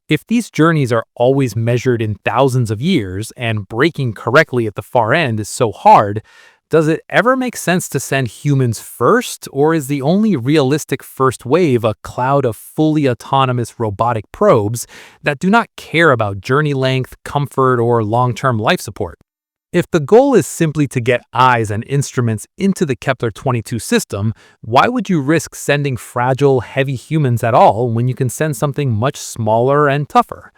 If these journeys are always measured in thousands of years and braking correctly at the far end is so hard, does it ever make sense to send humans first, or is the only realistic first wave a cloud of fully autonomous robotic probes that do not care about journey length, comfort, or long-term life support? If the goal is simply to get eyes and instruments into the Kepler 22 system, why would you risk sending fragile, heavy humans at all when you can send something much smaller and tougher?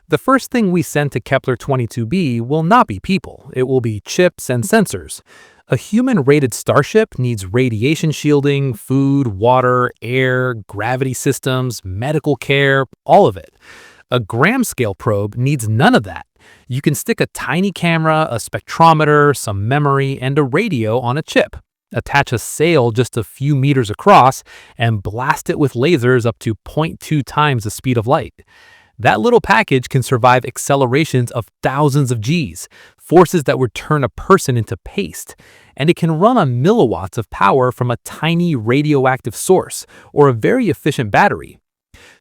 The first thing we send to Kepler 22b will not be people, it will be chips and sensors. A human-rated Starship needs radiation shielding, food, water, air, gravity systems, medical care, all of it. A gram-scale probe needs none of that. You can stick a tiny camera, a spectrometer, some memory, and a radio on a chip. Attach a sail just a few meters across and blast it with lasers up to 0.2 times the speed of light. That little package can survive accelerations of thousands of Gs, forces that would turn a person into paste. And it can run on milliwatts of power from a tiny radioactive source or a very efficient battery.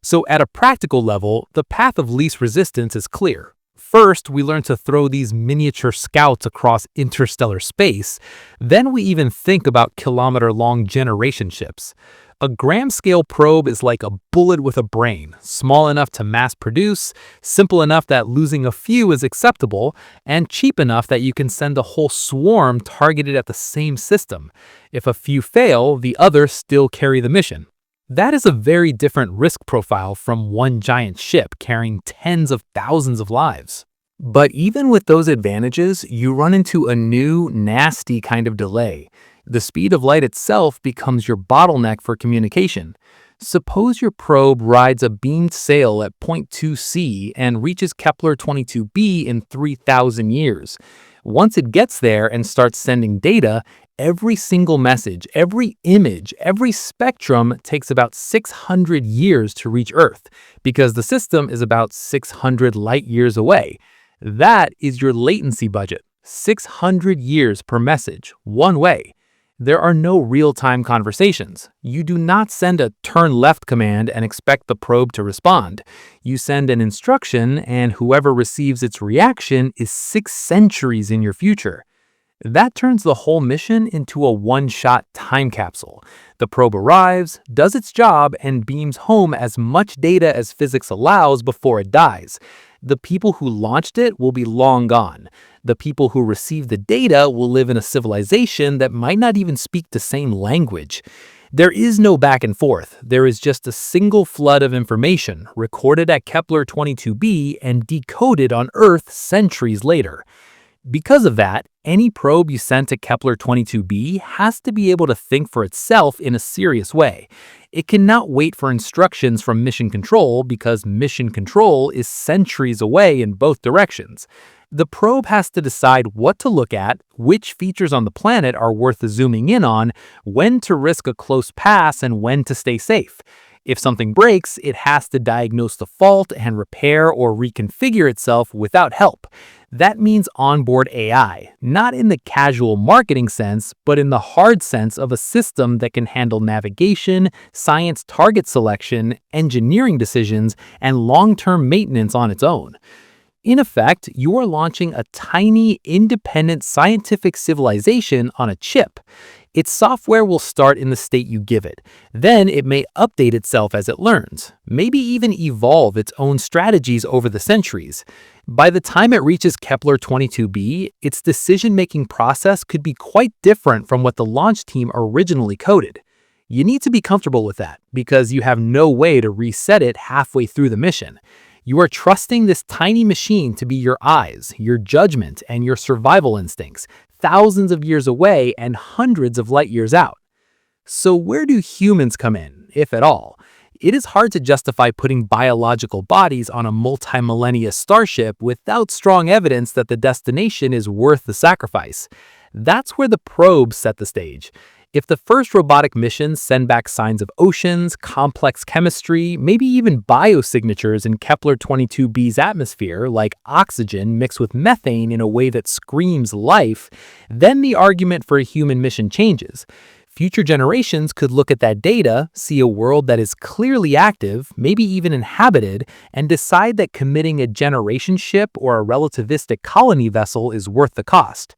So at a practical level, the path of least resistance is clear. First, we learn to throw these miniature scouts across interstellar space. Then we even think about kilometer-long generation ships. A gram-scale probe is like a bullet with a brain, small enough to mass produce, simple enough that losing a few is acceptable, and cheap enough that you can send a whole swarm targeted at the same system. If a few fail, the others still carry the mission. That is a very different risk profile from one giant ship carrying tens of thousands of lives. But even with those advantages, you run into a new, nasty kind of delay. The speed of light itself becomes your bottleneck for communication. Suppose your probe rides a beamed sail at 0.2 C and reaches Kepler 22b in 3,000 years. Once it gets there and starts sending data, every single message, every image, every spectrum takes about 600 years to reach Earth, because the system is about 600 light years away. That is your latency budget, 600 years per message, one way. There are no real-time conversations. You do not send a turn left command and expect the probe to respond. You send an instruction, and whoever receives its reaction is 6 centuries in your future. That turns the whole mission into a one-shot time capsule. The probe arrives, does its job, and beams home as much data as physics allows before it dies. The people who launched it will be long gone. The people who receive the data will live in a civilization that might not even speak the same language. There is no back and forth. There is just a single flood of information recorded at Kepler 22b and decoded on Earth centuries later. Because of that, any probe you send to Kepler 22b has to be able to think for itself in a serious way. It cannot wait for instructions from mission control because mission control is centuries away in both directions. The probe has to decide what to look at, which features on the planet are worth zooming in on, when to risk a close pass, and when to stay safe. If something breaks, it has to diagnose the fault and repair or reconfigure itself without help. That means onboard AI, not in the casual marketing sense, but in the hard sense of a system that can handle navigation, science target selection, engineering decisions, and long-term maintenance on its own. In effect, you are launching a tiny, independent scientific civilization on a chip. Its software will start in the state you give it. Then it may update itself as it learns, maybe even evolve its own strategies over the centuries. By the time it reaches Kepler 22b, its decision-making process could be quite different from what the launch team originally coded. You need to be comfortable with that, because you have no way to reset it halfway through the mission. You are trusting this tiny machine to be your eyes, your judgment, and your survival instincts, thousands of years away and hundreds of light years out. So where do humans come in, if at all? It is hard to justify putting biological bodies on a multi-millennia starship without strong evidence that the destination is worth the sacrifice. That's where the probes set the stage. If the first robotic missions send back signs of oceans, complex chemistry, maybe even biosignatures in Kepler 22b's atmosphere, like oxygen mixed with methane in a way that screams life, then the argument for a human mission changes. Future generations could look at that data, see a world that is clearly active, maybe even inhabited, and decide that committing a generation ship or a relativistic colony vessel is worth the cost.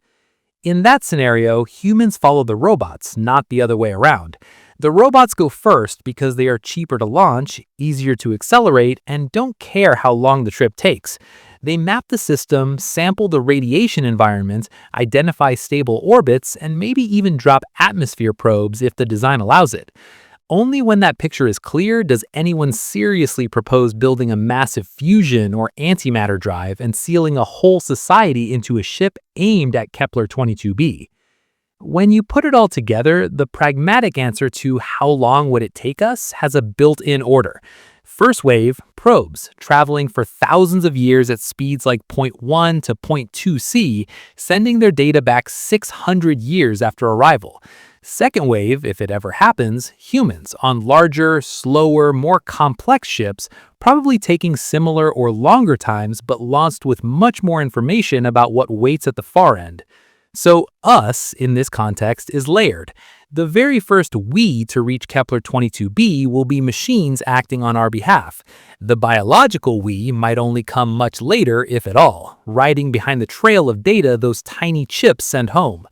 In that scenario, humans follow the robots, not the other way around. The robots go first because they are cheaper to launch, easier to accelerate, and don't care how long the trip takes. They map the system, sample the radiation environment, identify stable orbits, and maybe even drop atmosphere probes if the design allows it. Only when that picture is clear does anyone seriously propose building a massive fusion or antimatter drive and sealing a whole society into a ship aimed at Kepler 22b. When you put it all together, the pragmatic answer to how long would it take us has a built-in order. First wave, probes, traveling for thousands of years at speeds like 0.1 to 0.2 c, sending their data back 600 years after arrival. Second wave, if it ever happens, humans on larger, slower, more complex ships, probably taking similar or longer times but launched with much more information about what waits at the far end. So us, in this context, is layered. The very first we to reach Kepler 22b will be machines acting on our behalf. The biological we might only come much later, if at all, riding behind the trail of data those tiny chips send home.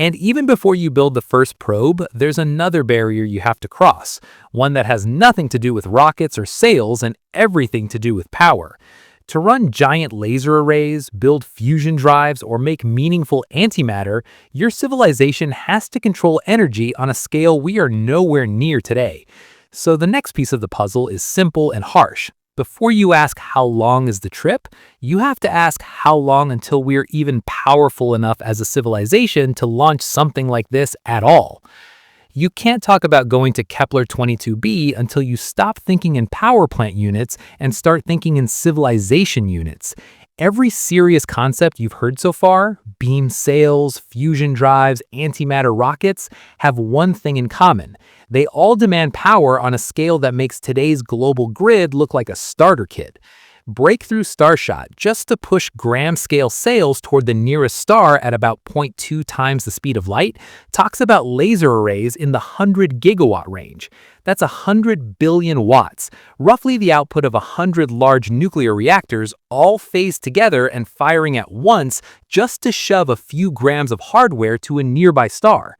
And even before you build the first probe, there's another barrier you have to cross, one that has nothing to do with rockets or sails and everything to do with power. To run giant laser arrays, build fusion drives, or make meaningful antimatter, your civilization has to control energy on a scale we are nowhere near today. So the next piece of the puzzle is simple and harsh. Before you ask how long is the trip, you have to ask how long until we're even powerful enough as a civilization to launch something like this at all. You can't talk about going to Kepler 22b until you stop thinking in power plant units and start thinking in civilization units. Every serious concept you've heard so far, beam sails, fusion drives, antimatter rockets, have one thing in common. They all demand power on a scale that makes today's global grid look like a starter kit. Breakthrough Starshot, just to push gram-scale sails toward the nearest star at about 0.2 times the speed of light, talks about laser arrays in the 100 gigawatt range. That's 100 billion watts, roughly the output of 100 large nuclear reactors, all phased together and firing at once just to shove a few grams of hardware to a nearby star.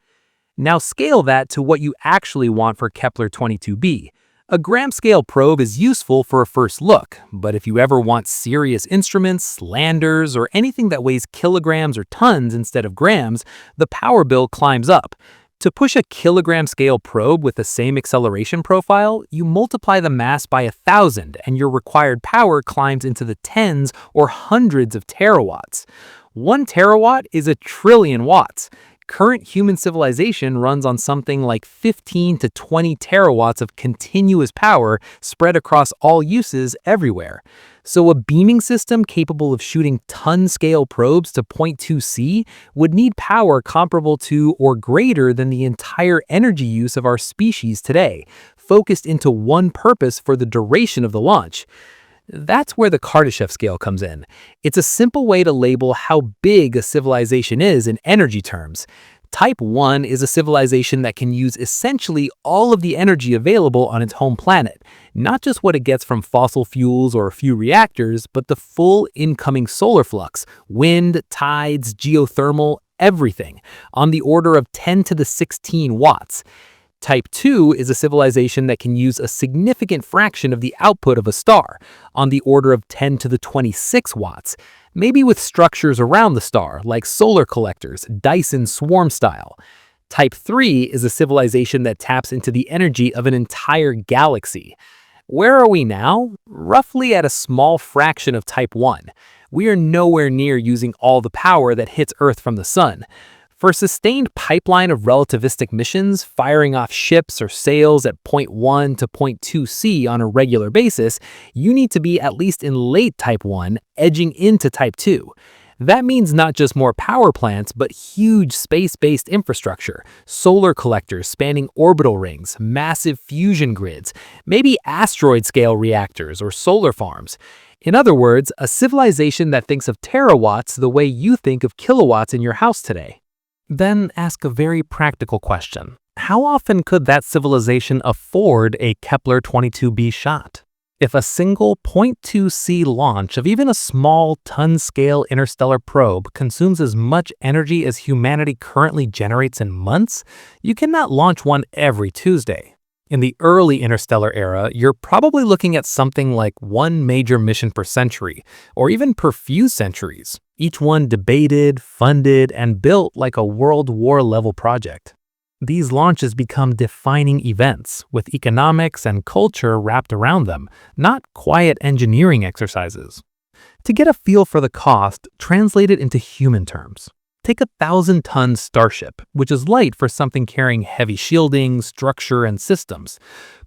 Now scale that to what you actually want for Kepler 22b. A gram-scale probe is useful for a first look, but if you ever want serious instruments, landers, or anything that weighs kilograms or tons instead of grams, the power bill climbs up. To push a kilogram-scale probe with the same acceleration profile, you multiply the mass by 1,000 and your required power climbs into the tens or hundreds of terawatts. 1 terawatt is 1,000,000,000,000 watts. Current human civilization runs on something like 15 to 20 terawatts of continuous power spread across all uses everywhere. So a beaming system capable of shooting ton-scale probes to 0.2 c would need power comparable to or greater than the entire energy use of our species today, focused into one purpose for the duration of the launch. That's where the Kardashev scale comes in. It's a simple way to label how big a civilization is in energy terms. Type 1 is a civilization that can use essentially all of the energy available on its home planet, not just what it gets from fossil fuels or a few reactors, but the full incoming solar flux, wind, tides, geothermal, everything, on the order of 10 to the 16 watts. Type 2 is a civilization that can use a significant fraction of the output of a star, on the order of 10 to the 26 watts, maybe with structures around the star, like solar collectors, Dyson swarm style. Type 3 is a civilization that taps into the energy of an entire galaxy. Where are we now? Roughly at a small fraction of Type 1. We are nowhere near using all the power that hits Earth from the sun. For a sustained pipeline of relativistic missions, firing off ships or sails at point 1 to point 2C on a regular basis, you need to be at least in late Type 1, edging into Type 2. That means not just more power plants, but huge space-based infrastructure, solar collectors spanning orbital rings, massive fusion grids, maybe asteroid-scale reactors or solar farms. In other words, a civilization that thinks of terawatts the way you think of kilowatts in your house today. Then ask a very practical question. How often could that civilization afford a Kepler 22b shot? If a single 0.2C launch of even a small ton-scale interstellar probe consumes as much energy as humanity currently generates in months, you cannot launch one every Tuesday. In the early interstellar era, you're probably looking at something like one major mission per century, or even per few centuries, each one debated, funded, and built like a World War-level project. These launches become defining events, with economics and culture wrapped around them, not quiet engineering exercises. To get a feel for the cost, translate it into human terms. Take a 1,000-ton Starship, which is light for something carrying heavy shielding, structure, and systems.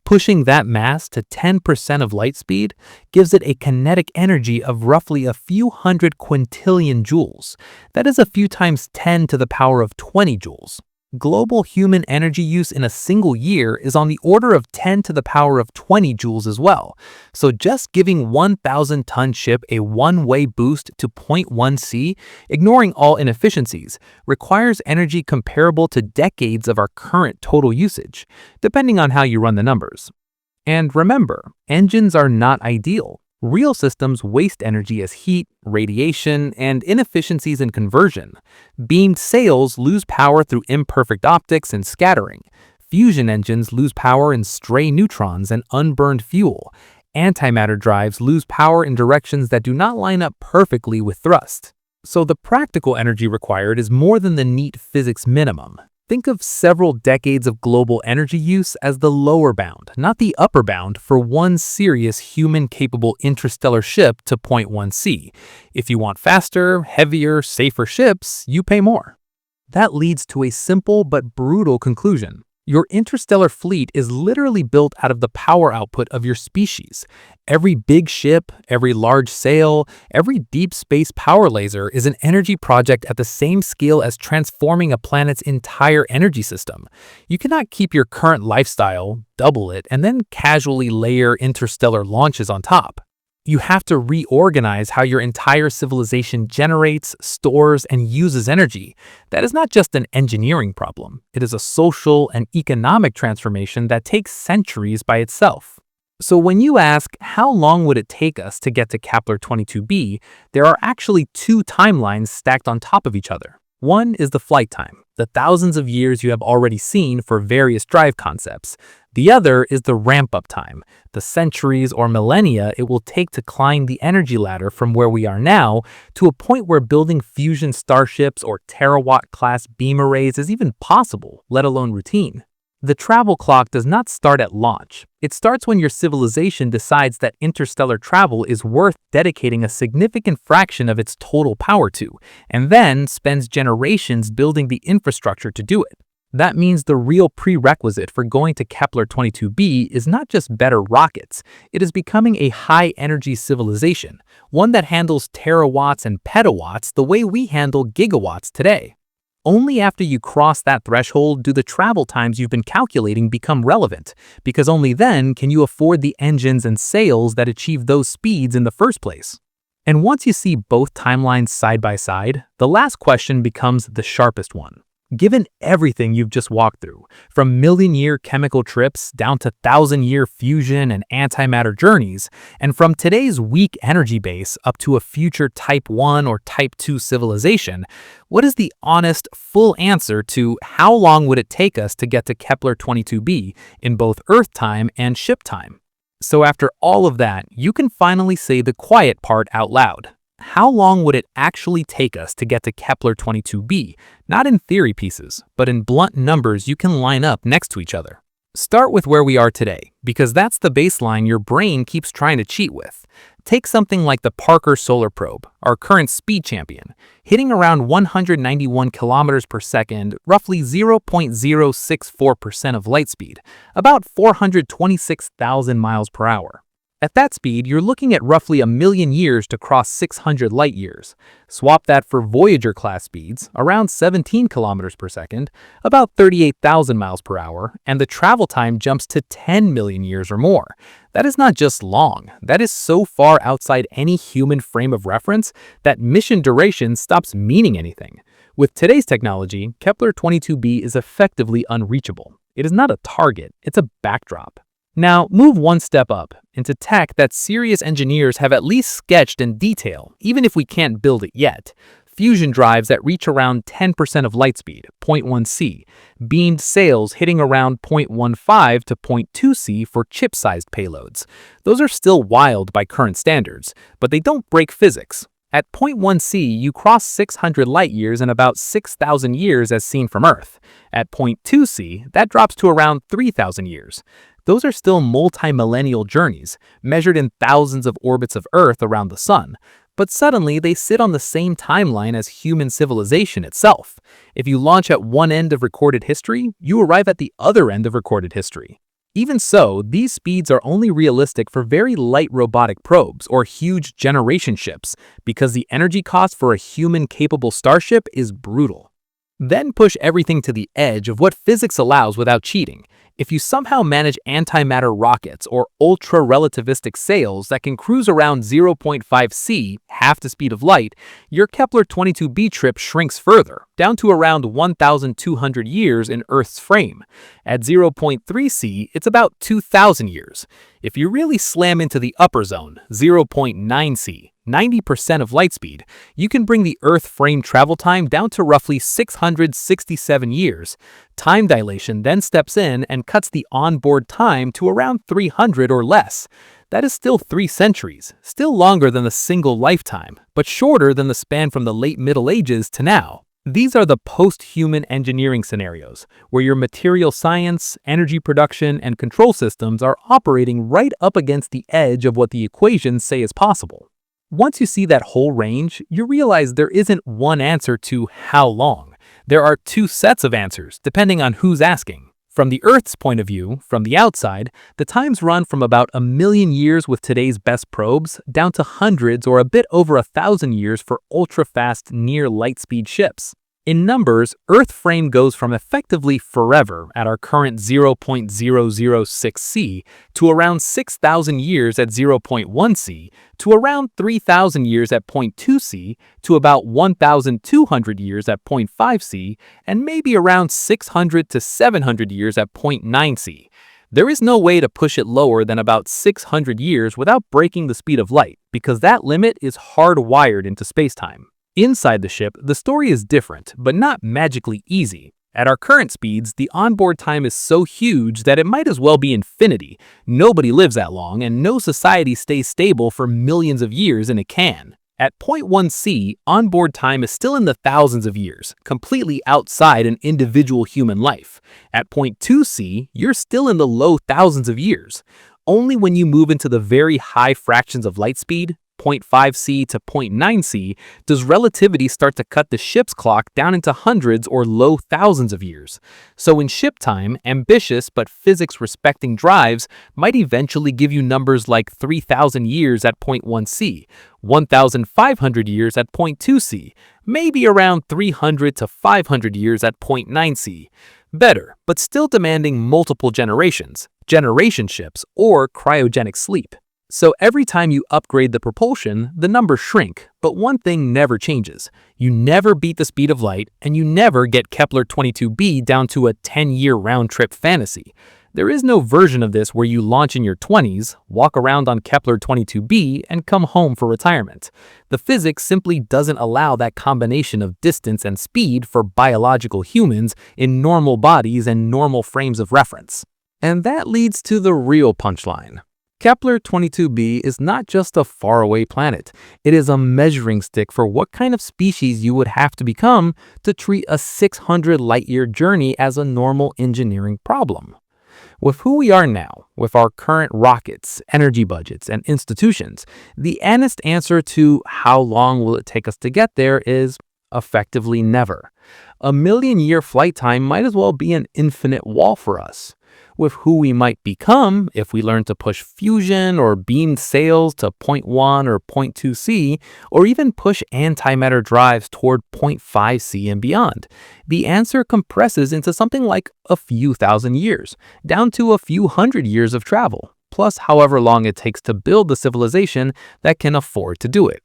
Pushing that mass to 10% of light speed gives it a kinetic energy of roughly a few hundred quintillion joules. That is a few times 10 to the power of 20 joules. Global human energy use in a single year is on the order of 10 to the power of 20 joules as well. So just giving 1,000-ton ship a one-way boost to 0.1C, ignoring all inefficiencies, requires energy comparable to decades of our current total usage, depending on how you run the numbers. And remember, engines are not ideal. Real systems waste energy as heat, radiation, and inefficiencies in conversion. Beamed sails lose power through imperfect optics and scattering. Fusion engines lose power in stray neutrons and unburned fuel. Antimatter drives lose power in directions that do not line up perfectly with thrust. So the practical energy required is more than the neat physics minimum. Think of several decades of global energy use as the lower bound, not the upper bound, for one serious human-capable interstellar ship to 0.1C. If you want faster, heavier, safer ships, you pay more. That leads to a simple but brutal conclusion. Your interstellar fleet is literally built out of the power output of your species. Every big ship, every large sail, every deep space power laser is an energy project at the same scale as transforming a planet's entire energy system. You cannot keep your current lifestyle, double it, and then casually layer interstellar launches on top. You have to reorganize how your entire civilization generates, stores, and uses energy. That is not just an engineering problem. It is a social and economic transformation that takes centuries by itself. So when you ask, how long would it take us to get to Kepler 22b, there are actually two timelines stacked on top of each other. One is the flight time, the thousands of years you have already seen for various drive concepts. The other is the ramp-up time, the centuries or millennia it will take to climb the energy ladder from where we are now to a point where building fusion starships or terawatt-class beam arrays is even possible, let alone routine. The travel clock does not start at launch. It starts when your civilization decides that interstellar travel is worth dedicating a significant fraction of its total power to, and then spends generations building the infrastructure to do it. That means the real prerequisite for going to Kepler 22b is not just better rockets. It is becoming a high-energy civilization, one that handles terawatts and petawatts the way we handle gigawatts today. Only after you cross that threshold do the travel times you've been calculating become relevant, because only then can you afford the engines and sails that achieve those speeds in the first place. And once you see both timelines side by side, the last question becomes the sharpest one. Given everything you've just walked through, from million-year chemical trips down to thousand-year fusion and antimatter journeys, and from today's weak energy base up to a future Type 1 or Type 2 civilization, what is the honest, full answer to how long would it take us to get to Kepler 22b in both Earth time and ship time? So after all of that, you can finally say the quiet part out loud. How long would it actually take us to get to Kepler 22b, not in theory pieces, but in blunt numbers you can line up next to each other? Start with where we are today, because that's the baseline your brain keeps trying to cheat with. Take something like the Parker Solar Probe, our current speed champion, hitting around 191 kilometers per second, roughly 0.064% of light speed, about 426,000 miles per hour. At that speed, you're looking at roughly a million years to cross 600 light years. Swap that for Voyager class speeds, around 17 kilometers per second, about 38,000 miles per hour, and the travel time jumps to 10 million years or more. That is not just long, that is so far outside any human frame of reference that mission duration stops meaning anything. With today's technology, Kepler 22b is effectively unreachable. It is not a target, it's a backdrop. Now, move one step up, into tech that serious engineers have at least sketched in detail, even if we can't build it yet. Fusion drives that reach around 10% of light speed, 0.1 C, beamed sails hitting around 0.15 to 0.2 C for chip-sized payloads. Those are still wild by current standards, but they don't break physics. At 0.1 C, you cross 600 light-years in about 6,000 years as seen from Earth. At 0.2 C, that drops to around 3,000 years. Those are still multi-millennial journeys, measured in thousands of orbits of Earth around the Sun. But suddenly, they sit on the same timeline as human civilization itself. If you launch at one end of recorded history, you arrive at the other end of recorded history. Even so, these speeds are only realistic for very light robotic probes or huge generation ships, because the energy cost for a human-capable starship is brutal. Then push everything to the edge of what physics allows without cheating. If you somehow manage antimatter rockets or ultra-relativistic sails that can cruise around 0.5 C, half the speed of light, your Kepler 22b trip shrinks further, down to around 1,200 years in Earth's frame. At 0.3 C, it's about 2,000 years. If you really slam into the upper zone, 0.9 C, 90% of light speed, you can bring the Earth frame travel time down to roughly 667 years. Time dilation then steps in and cuts the onboard time to around 300 or less. That is still 3 centuries, still longer than the single lifetime, but shorter than the span from the late Middle Ages to now. These are the post-human engineering scenarios, where your material science, energy production, and control systems are operating right up against the edge of what the equations say is possible. Once you see that whole range, you realize there isn't one answer to how long. There are 2 sets of answers, depending on who's asking. From the Earth's point of view, from the outside, the times run from about a million years with today's best probes down to hundreds or a bit over 1,000 years for ultra-fast near-light-speed ships. In numbers, Earth frame goes from effectively forever at our current 0.006 C to around 6,000 years at 0.1 C to around 3,000 years at 0.2 C to about 1,200 years at 0.5 C and maybe around 600 to 700 years at 0.9 C. There is no way to push it lower than about 600 years without breaking the speed of light, because that limit is hardwired into spacetime. Inside the ship, the story is different, but not magically easy. At our current speeds, the onboard time is so huge that it might as well be infinity. Nobody lives that long, and no society stays stable for millions of years in a can. At 0.1 C, onboard time is still in the thousands of years, completely outside an individual human life. At 0.2 C, you're still in the low thousands of years. Only when you move into the very high fractions of light speed, 0.5 C to 0.9 C, does relativity start to cut the ship's clock down into hundreds or low thousands of years. So in ship time, ambitious but physics-respecting drives might eventually give you numbers like 3,000 years at 0.1 C, 1,500 years at 0.2 C, maybe around 300 to 500 years at 0.9 C. Better, but still demanding multiple generations, generation ships, or cryogenic sleep. So every time you upgrade the propulsion, the numbers shrink, but one thing never changes. You never beat the speed of light, and you never get Kepler 22b down to a 10-year round-trip fantasy. There is no version of this where you launch in your 20s, walk around on Kepler 22b, and come home for retirement. The physics simply doesn't allow that combination of distance and speed for biological humans in normal bodies and normal frames of reference. And that leads to the real punchline. Kepler 22b is not just a faraway planet. It is a measuring stick for what kind of species you would have to become to treat a 600 light-year journey as a normal engineering problem. With who we are now, with our current rockets, energy budgets, and institutions, the honest answer to how long will it take us to get there is effectively never. A million-year flight time might as well be an infinite wall for us. With who we might become if we learn to push fusion or beam sails to 0.1 or 0.2 C, or even push antimatter drives toward 0.5 C and beyond. The answer compresses into something like a few thousand years, down to a few hundred years of travel, plus however long it takes to build the civilization that can afford to do it.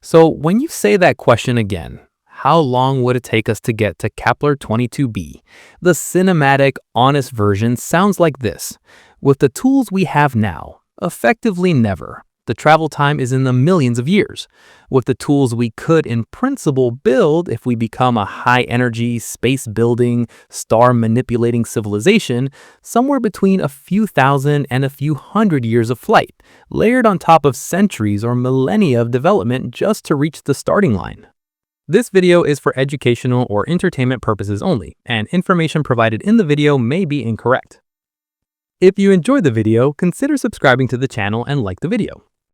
So when you say that question again, how long would it take us to get to Kepler 22b? The cinematic, honest version sounds like this. With the tools we have now, effectively never. The travel time is in the millions of years. With the tools we could in principle build if we become a high-energy, space-building, star-manipulating civilization, somewhere between a few thousand and a few hundred years of flight, layered on top of centuries or millennia of development just to reach the starting line. This video is for educational or entertainment purposes only, and information provided in the video may be incorrect. If you enjoyed the video, consider subscribing to the channel and like the video.